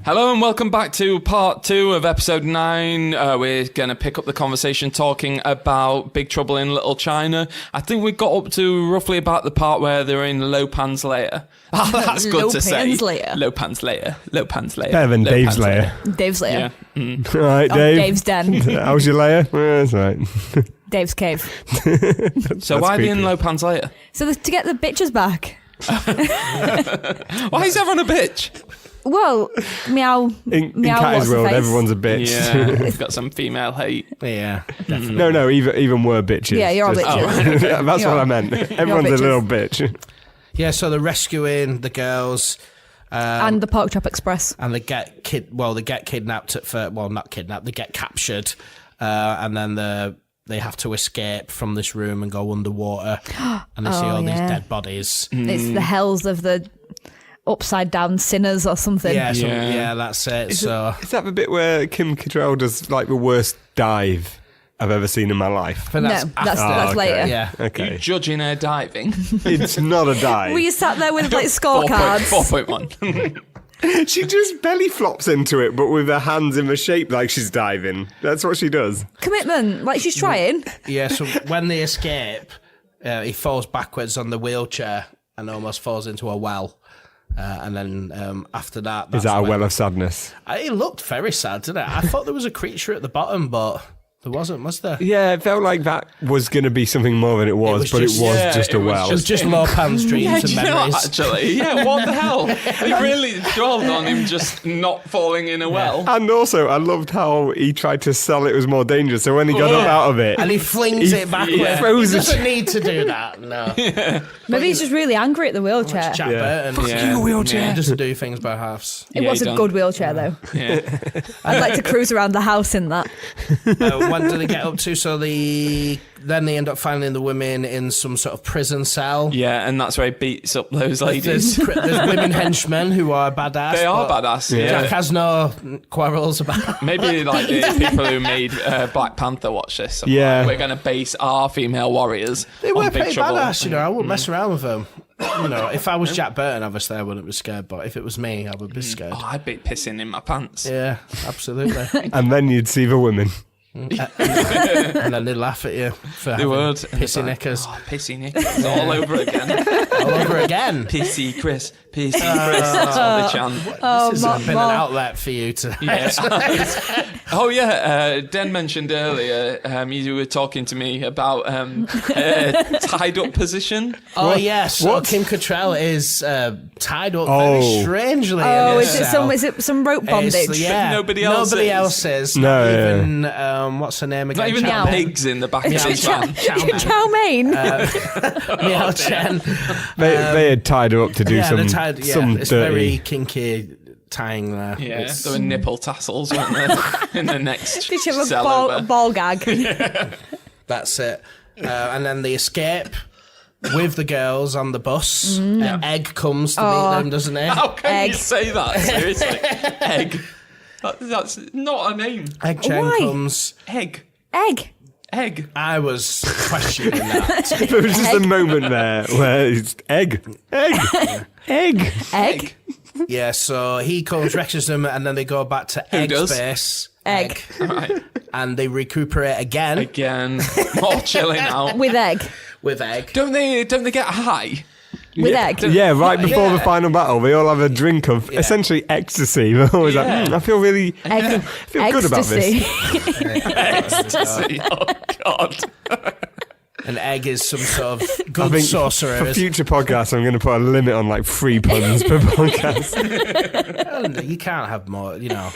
Hello and welcome back to part 2 of episode 9. We're going to pick up the conversation talking about Big Trouble in Little China. I think we got up to roughly about the part where they're in Lopan's lair. Oh, that's good to say. Lopan's lair. Lopan's lair. Lopan's lair. Better than Lopan's Dave's lair. Dave's lair. Yeah. All right, Dave. Dave's den. How's your layer? Yeah, that's right. Dave's cave. So why are they in creepy. Lopan's lair? So to get the bitches back. Why is everyone a bitch? Well, meow. In meow. Katty's what's the world, face? everyone's a bitch. Yeah, we've got some female hate. Yeah, definitely. No, even we're bitches. Yeah, you're all Just- bitches. Yeah, that's You're- what I meant. Everyone's a bitches. little bitch. Yeah, so they're rescuing the girls. And the Pork Chop Express. And they get kidnapped at first. Well, not kidnapped. They get captured, and then they have to escape from this room and go underwater, and they see all these dead bodies. It's the hells of the upside down sinners or something. Yeah, that's it. Is So that the bit where Kim Cattrall does like the worst dive I've ever seen in my life? but No, that's okay. later. yeah. Are you Okay. judging her diving? It's not a dive. Were you sat there with like scorecards? 4.1. She just belly flops into it, but with her hands in the shape like she's diving. That's what she does. Commitment, like she's trying. Yeah, so when they escape, he falls backwards on the wheelchair and almost falls into a well. And then after that... Is that a when- well of sadness? It looked very sad, didn't it? I thought there was a creature at the bottom, but there wasn't, was there? Yeah, it felt like that was going to be something more than it was, was but just- it was yeah, just it a was well. It was just Lopan's dreams Yeah, and do you know memories. what, actually? Yeah, what the hell? They really dwelled on him just not falling in a well. And also, I loved how he tried to sell it was more dangerous. So when he got up out of it, And he flings it backwards. yeah. throws He it. doesn't need to do that, no. Maybe he's just really angry at the wheelchair. Jack Yeah. Burton. Yeah. He doesn't do things by halves. It Yeah, was he a done. good wheelchair though. Yeah. I'd like to cruise around the house in that. When do they get up to? So then they end up finding the women in some sort of prison cell. Yeah, and that's where he beats up those ladies. There's women henchmen who are badass. They are but badass, Jack yeah. has no quarrels about. Maybe like the people who made Black Panther watch this. And Yeah. like, we're going to base our female warriors They were on Big pretty Trouble. badass, you know. I wouldn't mess around with them. You know, if I was Jack Burton, obviously I wouldn't be scared. But if it was me, I would be scared. Oh, I'd be pissing in my pants. Yeah, absolutely. and then you'd see the women. And then they laugh at you for having would. pissy knickers. Oh, pissy knickers all over again. All over again. Pissy Chris. That's what they chant. This has been an outlet for you to... Oh yeah, Den mentioned earlier, you were talking to me about tied up position. Oh yes, so Kim Cattrall is tied up very strangely. Oh, is it some rope bondage? Yeah, Nobody else is. No, Not yeah. even what's her name again? Not even Meow. the pigs in the back of his van. Chow mein. Meow Chen. They had tied her up to do some it's dirty. very kinky tying there. Yeah, there were nipple tassels, weren't there, in the next Did you have a cell ball, over. ball gag? That's it. And then they escape with the girls on the bus. Egg comes to meet them, doesn't it? How can Egg. you say that? Seriously. Egg. That's not a name. Egg Chen Why? comes. Egg. Egg. Egg. I was questioning that. There was just a moment there where it's egg. Egg. Yeah, so he comes, rescues them, and then they go back to Egg's does? base. Egg. Right. And they recuperate again More chilling out. With egg. with Egg. Don't they get high? With egg. Yeah, right before the final battle, they all have a drink of essentially ecstasy. They're always like, I feel really Egg. feel good about this. Ecstasy. Oh, God. And Egg is some sort of I good think sorcerer. for future podcasts, I'm going to put a limit on like 3 puns per podcast. You can't have more, you know.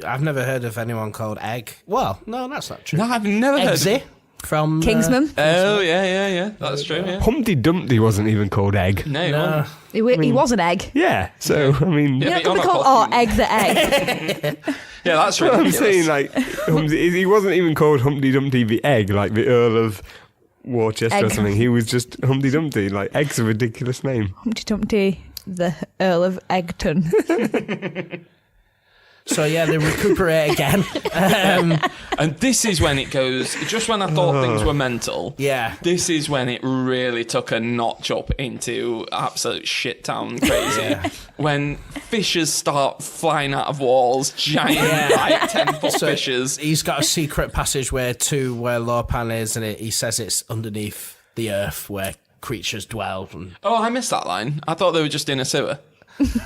I've never heard of anyone called Egg. Well, no, that's not true. No, I've never heard Eggsy from Kingsman. Oh, yeah. That's true, yeah. Humpty Dumpty wasn't even called egg. No. He was an egg. Yeah, so I mean, You're Yeah, not but going to you're call not Egg the egg. Yeah, that's I'm ridiculous. saying like he wasn't even called Humpty Dumpty the Egg, like the Earl of Worcester or Egg. something. He was just Humpty Dumpty. Like Egg's a ridiculous name. Humpty Dumpty, the Earl of Eggton. So yeah, they recuperate again. And this is when it goes, just when I thought things were mental. Yeah. This is when it really took a notch up into absolute shit town crazy. When fishes start flying out of walls, giant, like 10-foot fishes. He's got a secret passageway to where Lopan is, and he says it's underneath the earth where creatures dwell. And, Oh, I missed that line. I thought they were just in a sewer.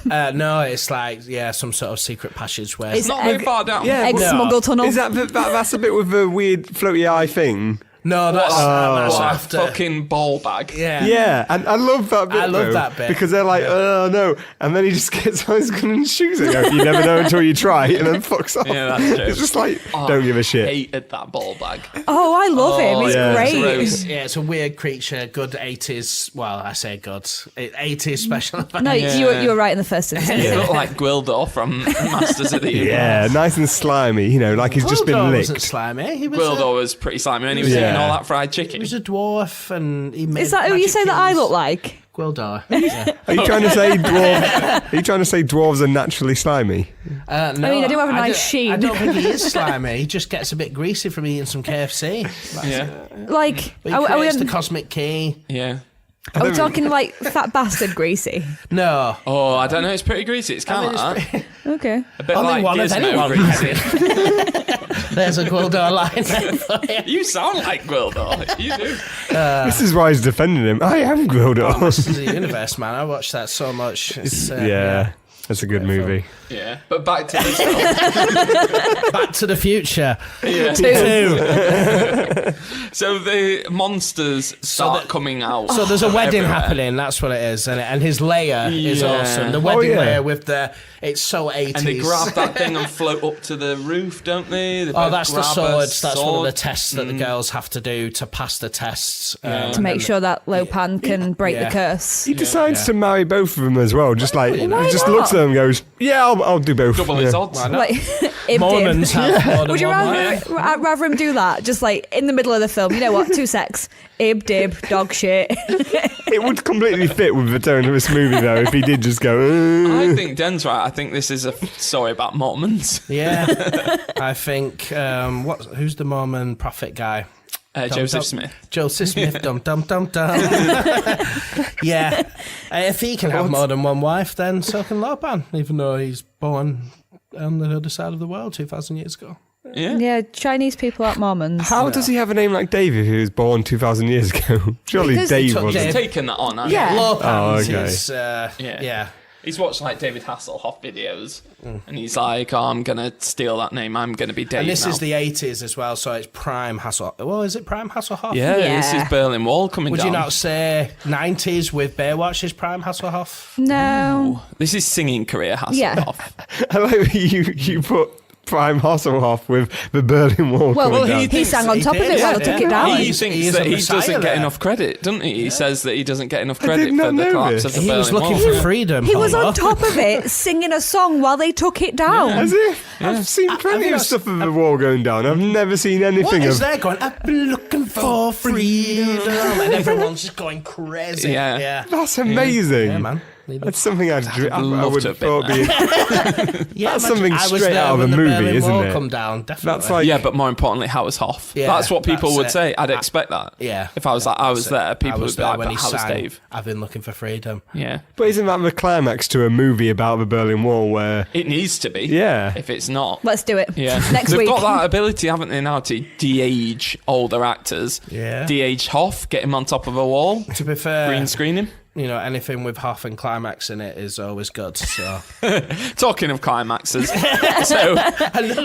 no, it's like, some sort of secret passageway. It's Not very egg- far down. Yeah, Egg No. smuggle tunnel. Is that's a bit with the weird floaty eye thing? No, that's What a after. fucking ball bag. Yeah. Yeah, and I love that bit. I love though, that bit. because they're like, oh no, and then he just gets on his gun and shoots it. You never know until you try, and then fucks off. Yeah, that's true. It's just like, Oh, don't give a I shit. hated that ball bag. Oh, I love him. He's yeah. great. Gross. Yeah, it's a weird creature. Good 80s. Well, I say good. 80s special effects. No, you were right in the first instance. He looked like Gwildor from Masters of the Universe. Yeah, nice and slimy. Like he's just been Gwildor wasn't licked. slimy. He was Gwildor was pretty slimy and he was Yeah. eating all that fried he chicken. was a dwarf, and he made Is that who you magic say that I kings. look like? Gwildor. Yeah. Are you trying to say dwarves? Are you trying to say dwarves are naturally slimy? No, I mean, I do have a nice sheen. I don't think he is slimy. He just gets a bit greasy from eating some KFC. Yeah. Like, But he are we creates the cosmic key. Yeah. talking like fat bastard greasy? No. Oh, I don't know. It's pretty greasy. It's kind of like that. Okay. A bit Only like one of Gizmo anyone. greasy. There's a Gwildor line there for you. You sound like Gwildor. You do. This is why he's defending him. I am Gwildor. Masters of the Universe, man. I watched that so much. It's, Yeah, that's a good movie. Yeah. But back to this film. Back to the Future. Yeah. 2. So the monsters start coming out. So there's a wedding everywhere. happening. That's what it is, and his layer is Yeah. awesome. The wedding yeah. layer with it's so 80s. And they grab that thing and float up to the roof, don't they? They Oh, both that's the grab a swords. That's one of the sword. tests that the girls have to do to pass the tests. To make sure that Lopan can break the curse. He decides to marry both of them as well. Just like, he just not? looks at them and goes, "Yeah, I'll do both." Double yeah. his odds. Like, ib Mormons dib. have more than Would you one wife. rather him do that? Just like in the middle of the film, you know what? 2 secs. Ib dib, dog shit. It would completely fit with the tone of this movie, though, if he did just go. I think Den's right. I think this is a story about Mormons. Yeah, I think who's the Mormon prophet guy? Joseph Smith. Joseph Smith. Dum dum dum dum. Yeah, if he can have more than one wife, then so can Lopan. Even though he's born on the other side of the world 2,000 years ago. Yeah, Chinese people at Mormons. How does he have a name like David, who was born 2,000 years ago? Surely Because Dave took wasn't. Dave. Taken that on, hasn't Yeah. Lopez okay. is, Yeah. yeah. He's watched like David Hasselhoff videos, and he's like, "Oh, I'm gonna steal that name. I'm gonna be Dave." And this now." is the 80s as well, so it's prime Hasselhoff. Well, is it prime Hasselhoff? yeah, this Yeah. is Berlin Wall coming Would down. you not say 90s with Baywatch is prime Hasselhoff? No. This is singing career Yeah. Hasselhoff. I like you put Prime Hasselhoff with the Berlin Wall Well, coming down. he thinks sang on he top of did, it while they yeah. took it down. He He's- thinks he is that a he messiah doesn't get there. enough credit, doesn't he? He says that he doesn't get enough did credit not for the know collapse this. of the He was Berlin looking Wall. for freedom. He was Hobo. on top of it, singing a song while they took it down. As if I've seen plenty of stuff of the wall going down. I've never seen What anything is of. there going? I've been looking for freedom, and everyone's just going crazy. Yeah. yeah, That's amazing. yeah, man. That's something I love would to have have been thought be. Yeah, That's man, something I was straight there out of when a the movie, Berlin isn't Wall it? Come down, definitely. That's like Yeah, but more importantly, how was Hoff? Yeah, that's what people that's would it. say. I'd expect that. Yeah. If I was like, I was there, people I was would be there like, when but he how was sang, Dave? I've been looking for freedom. Yeah. But isn't that the climax to a movie about the Berlin Wall where? It needs to be. Yeah. If it's not. Let's do it. Yeah. Next They've week. got that ability, haven't they, now to de-age older actors. Yeah. De-age Hoff, get him on top of a wall, To be fair, green screen him. you know, anything with Hoff and climax in it is always good. So Talking of climaxes, so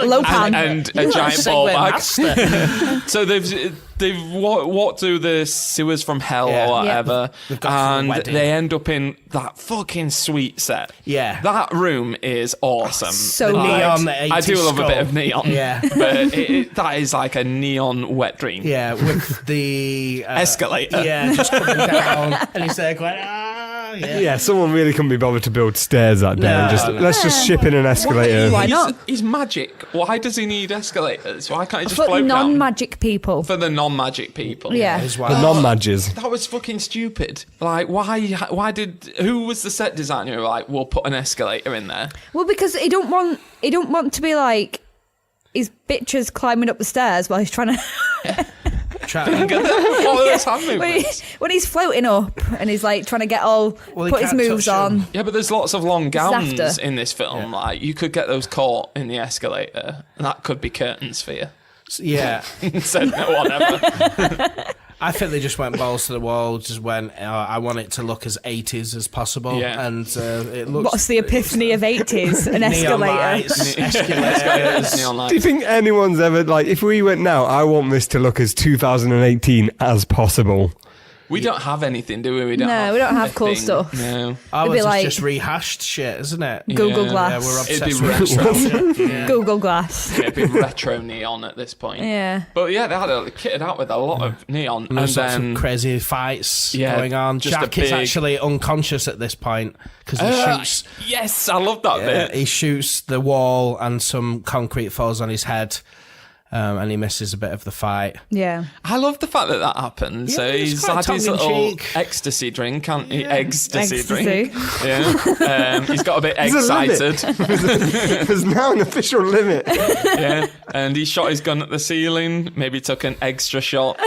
Low pan. and a giant ball Segue bag. master. So they've walked through the sewers from hell Yeah. or whatever, They've got to the and wedding. they end up in that fucking sweet set. Yeah. that room is awesome. So The good. neon, the I do 80s love a bit skull. of neon. Yeah. but that is like a neon wet dream. Yeah, with the Escalator. Yeah, just coming down, and he's there going, yeah. Yeah, someone really couldn't be bothered to build stairs that day. No, and let's just ship in an escalator. Why not? He's magic. Why does he need escalators? Why can't he just For float down? non-magic people. For the non-magic people. Yeah. As The well. non-madges. That was fucking stupid. Like, who was the set designer who, like, we'll put an escalator in there? Well, because he don't want to be like his bitches climbing up the stairs while he's trying to. What were those hand movements? when he's floating up and he's like trying to get all Well, he put his can't moves touch on. them. Yeah, but there's lots of long gowns after. in this film. Like, you could get those caught in the escalator, and that could be curtains for you. Yeah, Said no one ever. I think they just went balls to the wall. Just went. I want it to look as 80s as possible, Yeah. and it looks. What's the epiphany of 80s? An Neon escalator. lights, escalators. Neon Do you lights. think anyone's ever, like, if we went now, I want this to look as 2018 as possible? We don't have anything, do we? We No, have we don't have a cool thing. stuff. No. It'd Ours be is like just rehashed shit, isn't it? Google Yeah. Glass. Yeah, we're It'd be obsessed with retro. yeah. Google Glass. It'd be retro neon at this point. Yeah. But yeah, they had it kitted out with a lot of neon. And there's lots then of crazy fights Yeah, going on. just a Jack is big- actually unconscious at this point because he shoots. yes, I love that bit. He shoots the wall and some concrete falls on his head, and he misses a bit of the fight. Yeah. I love the fact that happens. So Yeah, it's he's quite had his little tongue-in-cheek. ecstasy drink, can't he? Ecstasy Ecstasy. drink. Yeah. He's got a bit There's a limit. excited. There's now an official limit. Yeah. And he shot his gun at the ceiling, maybe took an extra shot.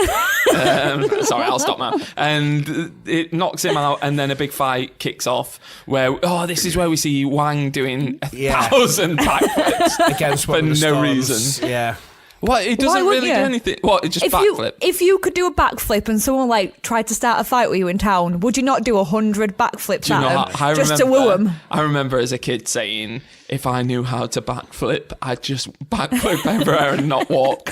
Sorry, I'll stop now. And it knocks him out, and then a big fight kicks off where, this is where we see Wang doing 1,000 backflips Against for one of the no storms. reason. Yeah. What? He doesn't wouldn't really do you? anything. What? It just backflip? If you could do a backflip and someone like tried to start a fight with you in town, would you not do 100 backflips Do you know at what? them just to woo them? I remember as a kid saying, if I knew how to backflip, I'd just backflip everywhere and not walk.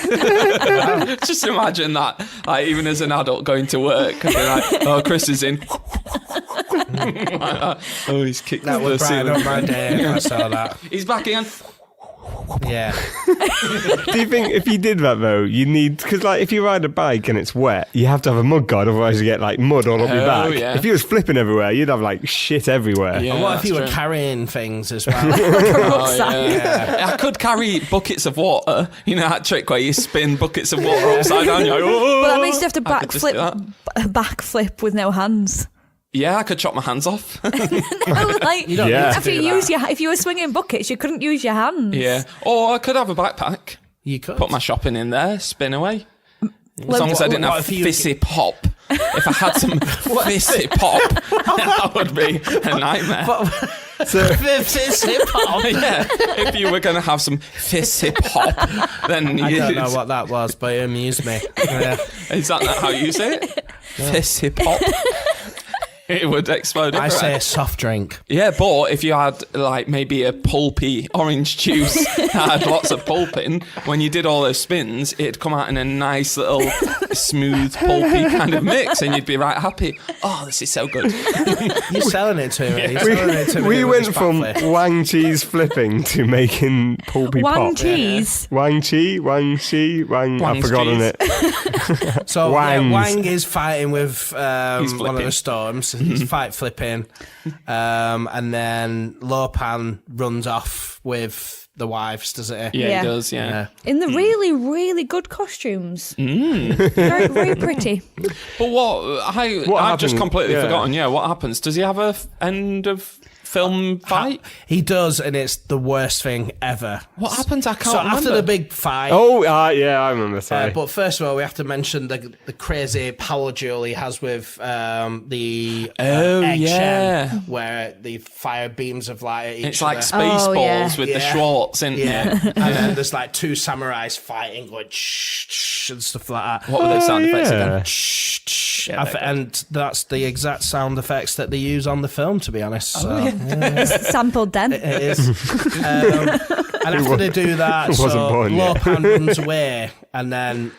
Just imagine that. Like, even as an adult going to work, and be like, oh, Chris is in. Like that. Oh, he's kicked That the would brighten ceiling. up my day if I saw that. He's back again. Yeah. Do you think if you did that though, you need, because like if you ride a bike and it's wet, you have to have a mud guard, otherwise you get like mud all up your Oh, back. yeah. If you was flipping everywhere, you'd have like shit everywhere. Yeah, And what if that's you were true. carrying things as well? Oh, yeah. I could carry buckets of water. You know that trick where you spin buckets of water upside down. You're like, oh. But that means you have to I could just do that. backflip with no hands. Yeah, I could chop my hands off. Like, don't Yeah. if you were swinging buckets, you couldn't use your hands. Yeah. Or I could have a backpack, You could. put my shopping in there, spin away. As Like, long as I didn't what have if you- fizzy pop. If I had some fizzy pop, that would be a nightmare. Fizz hip hop. Yeah, if you were going to have some fizz hip hop, then I don't know what that was, but it amused me. Yeah. Is that not how you say it? Fizz hip hop. It would explode. I everywhere. say a soft drink. Yeah, but if you had like maybe a pulpy orange juice that had lots of pulp in, when you did all those spins, it'd come out in a nice little smooth pulpy kind of mix, and you'd be right happy. Oh, this is so good. You're selling it to me. You're selling it to me We with went this from backflip. Wang cheese flipping to making pulpy Wang pop. cheese. Wang chi, I've Wang's forgotten cheese. it. So Wangs. Wang is fighting with one of flipping. the storms. He's fight flipping, and then Lopan runs off with the wives, does it? Yeah, Yeah. he does. Yeah. In the really, really good costumes. Very, very pretty. But I've just happens? completely Yeah. forgotten. Yeah, what happens? Does he have a end of film fight? He does, and it's the worst thing ever. What happens? I can't So remember. after the big fight. Oh, yeah, I remember. Sorry. But first of all, we have to mention the crazy power duel he has with the egg yeah. Shen, where the fire beams of light at each It's other. like Spaceballs yeah. with the Yeah. Schwartz in Yeah, and then there's like two samurais fighting, going shh and stuff like that. What were those sound effects again? And that's the exact sound effects that they use on the film, to be honest. So, Sampled then. it is. And after they do that, It so wasn't born yet. Lopan runs away, and then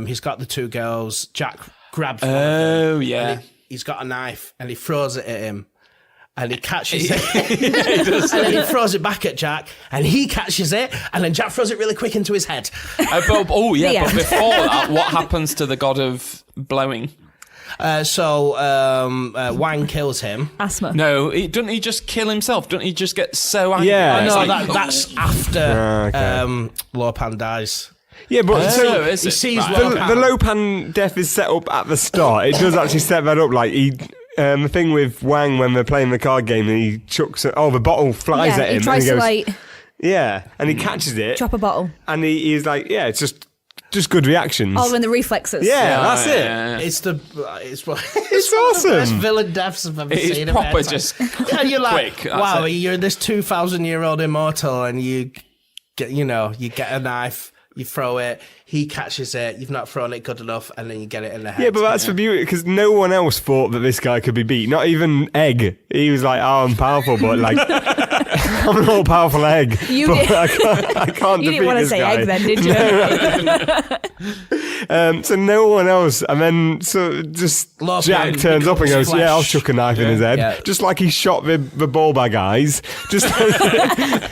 he's got the two girls. Jack grabs one of them, Oh, yeah. and he's got a knife, and he throws it at him. And he catches it. And then he throws it back at Jack, and he catches it, and then Jack throws it really quick into his head. But The but end. before that, what happens to the god of blowing? So Wang kills him. Asthma. No, doesn't he just kill himself? Doesn't he just get so angry? Yeah. It's No, like, that's after Okay. Lopan dies. Yeah, but so is he it? sees Right. Lopan. the Lopan death is set up at the start. It does actually set that up. Like the thing with Wang when they're playing the card game, and he chucks the bottle flies Yeah, at him, he tries and to he goes, like yeah, and he catches it, drop a bottle. and he's like, yeah, it's just good reactions. All in the reflexes. Yeah, that's it. Yeah. It's one It's of the awesome. best villain deaths I've ever It's seen. proper It's like- just and you're like, quick, that's wow, it. you're this 2,000-year-old immortal, and you get a knife, you throw it, he catches it, you've not thrown it good enough, and then you get it in the head. Yeah, but that's for beauty because no one else thought that this guy could be beat. Not even Egg. He was like, "Oh, I'm powerful, but like, I'm an all-powerful egg. You but did- I can't You defeat didn't want to this say guy." egg then, did you? So no one else, and then so just Lopan Jack turns up and becomes goes, "Yeah, I'll flesh." chuck a knife in his head," Yeah. just like he shot the ball bag eyes, just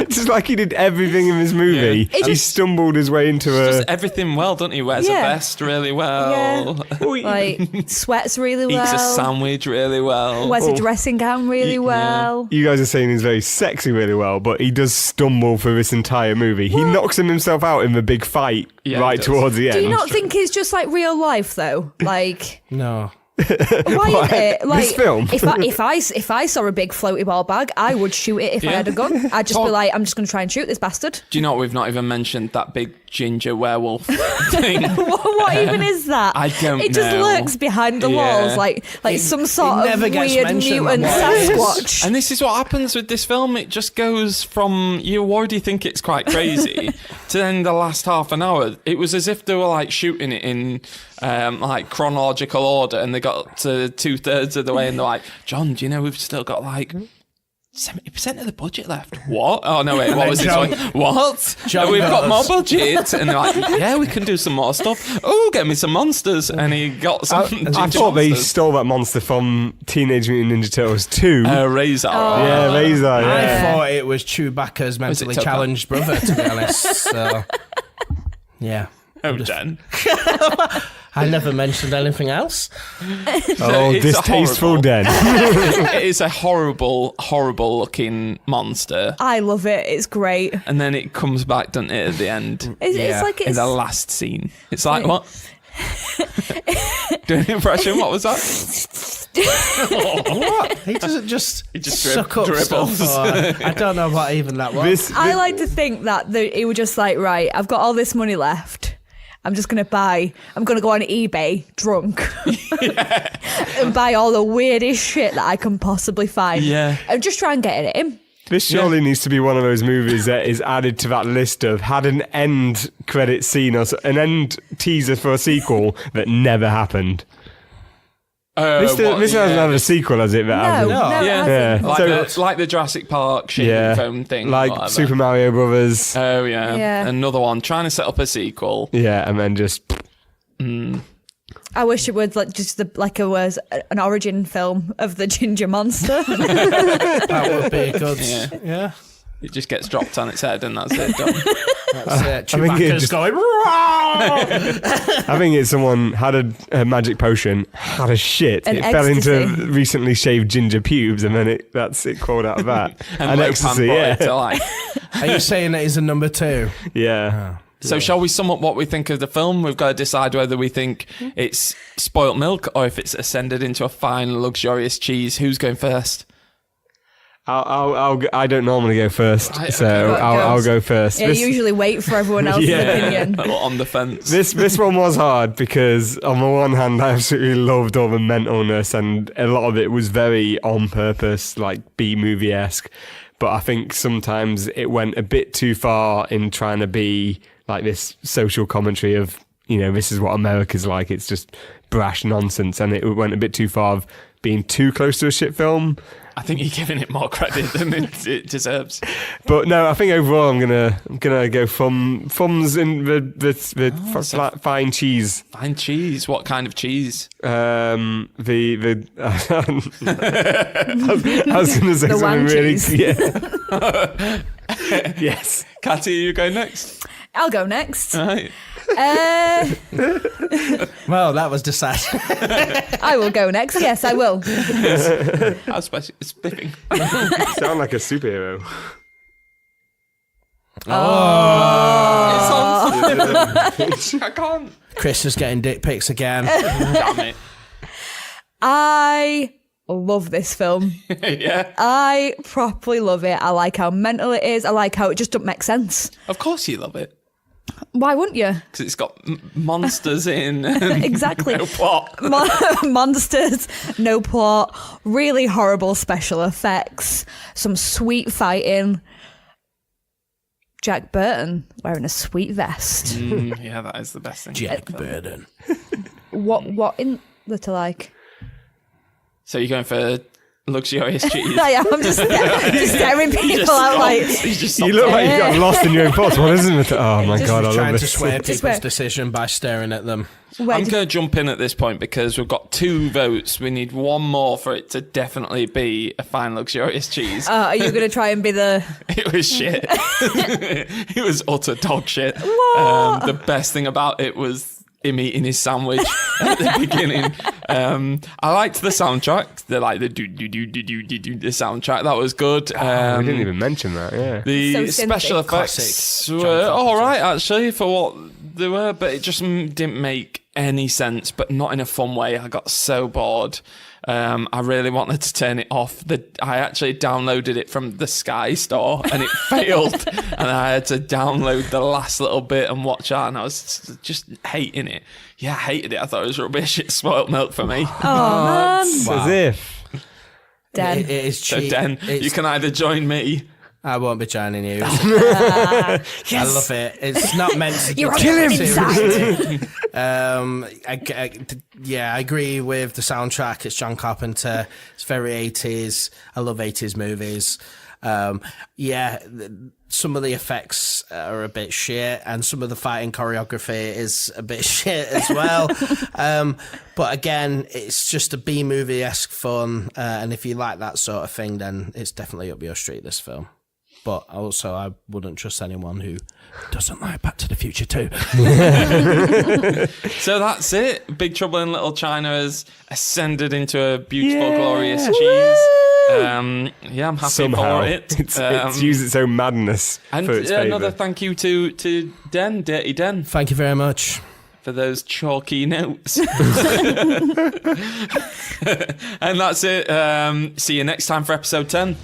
just like he did everything in this movie. Yeah. It He just- stumbled his way into does a. everything well, doesn't he? Wears Yeah. a vest really well. Like sweats really Eats a well. sandwich really well. Wears a dressing gown really well. You guys are saying he's very sexy really well, but he does stumble through this entire movie. He knocks himself out in the big fight Yeah, he right does. towards the end. Do you not think it's just like real life though? Like No. why is it like This film? if I saw a big floaty ball bag, I would shoot it if I Yeah. had a gun. I'd just be like, I'm just going to try and shoot this bastard. Do you know what? We've not even mentioned that big ginger werewolf thing. What even is that? I don't It just know. lurks behind the Yeah. walls like some sort it never of gets weird mentioned, mutant what it is. Sasquatch. And this is what happens with this film. It just goes from you already think it's quite crazy to then the last half an hour. It was as if they were like shooting it in like chronological order, and they got to 2/3 of the way, and they're like, "John, do you know we've still got like 70% of the budget left?" What? Oh no, wait, what was it? John- What? John We've got more goes- budget, and they're like, "Yeah, we can do some more stuff. Oh, get me some monsters," and he got some. I ginger thought they monsters. stole that monster from Teenage Mutant Ninja Turtles 2. Razor. Yeah, Razor. I Yeah. thought it was Chewbacca's mentally Topaz? challenged brother, to be honest. So, yeah. Oh, Dan. I never mentioned anything else. Oh, It's distasteful horrible. den. It is a horrible, horrible looking monster. I love it. It's great. And then it comes back, doesn't it, at the end? It's like In it's the last scene. It's like, what? Do an impression, what was that? What? He doesn't just, just suck up dribbles. stuff. Or, I don't know what even that was. I like to think that he was just like, right, I've got all this money left. I'm just going to go on eBay drunk and buy all the weirdest shit that I can possibly find. Yeah. And just try and get it at him. This surely needs to be one of those movies that is added to that list of had an end credit scene or an end teaser for a sequel that never happened. This hasn't had a sequel, has it? No, it hasn't. Like the Jurassic Park shooting phone thing. Like Super Mario Brothers. Oh, yeah. Another one, trying to set up a sequel. Yeah, and then just... I wish it would it was an origin film of the Ginger Monster. That would be good. Yeah. It just gets dropped on its head and that's it. Done. That's it. Chewbacca's going. I think it's someone had a magic potion, had a shit, An it fell into ecstasy. recently shaved ginger pubes, and then it crawled out of that. And ecstasy, brought it to life. Are you saying that he's a number 2? Yeah. So shall we sum up what we think of the film? We've got to decide whether we think it's spoilt milk or if it's ascended into a fine, luxurious cheese. Who's going first? I don't normally go first, so okay. I'll go first. Yeah, you usually wait for everyone else's opinion. A little on the fence. This one was hard because on the one hand I absolutely loved all the mentalness and a lot of it was very on purpose, like B-movie-esque, but I think sometimes it went a bit too far in trying to be like this social commentary of, this is what America's like. It's just brash nonsense, and it went a bit too far of being too close to a shit film. I think you're giving it more credit than it deserves. But no, I think overall I'm gonna go thumbs in the fine cheese. Fine cheese. What kind of cheese? I was gonna say The something wang really. cheese. Yeah. Yes. Katty, you go next. I'll go next. All right. Well, that was decided. I will go next. Yes, I will. How special? It's spiffing. You sound like a superhero. I can't. Chris is getting dick pics again. Damn it. I love this film. Yeah. I properly love it. I like how mental it is. I like how it just doesn't make sense. Of course you love it. Why wouldn't you? Because it's got monsters in. And Exactly. No plot. Monsters, no plot, really horrible special effects, some sweet fighting. Jack Burton wearing a sweet vest. Yeah, that is the best thing. Jack Burton. What in little like? So you're going for luxurious cheese? I am just staring people out like. You look like you got lost in your own thoughts. What isn't it? Oh my god, I love Trying to this. sway people's decision by staring at them. I'm going to jump in at this point because we've got 2 votes. We need one more for it to definitely be a fine luxurious cheese. Are you going to try and be the? It was shit. It was utter dog shit. What? The best thing about it was him eating his sandwich at the beginning. I liked the soundtrack. The soundtrack. That was good. We didn't even mention that. Yeah. The So special synthy. effects Classic were John all Carpenter. right actually for what they were, but it just didn't make any sense. But not in a fun way. I got so bored. I really wanted to turn it off. I actually downloaded it from the Sky store and it failed. And I had to download the last little bit and watch that. And I was just hating it. Yeah, I hated it. I thought it was rubbish. It's spoiled milk for me. Oh man, As if. Dan. It is So, cheap. Den, you can either join me. I won't be joining you. I love it. It's not meant to You're kill on him. the inside. I agree with the soundtrack. It's John Carpenter. It's very 80s. I love 80s movies. Some of the effects are a bit shit, and some of the fighting choreography is a bit shit as well. But again, it's just a B-movie-esque fun, and if you like that sort of thing, then it's definitely up your street, this film. But also, I wouldn't trust anyone who doesn't like Back to the Future 2. So that's it. Big Trouble in Little China has ascended into a beautiful, glorious cheese. I'm happy Somehow. for it. It's used its own madness And for its another favour. thank you to Den, Dirty Den, Thank you very much. for those chalky notes. And that's it. See you next time for episode 10.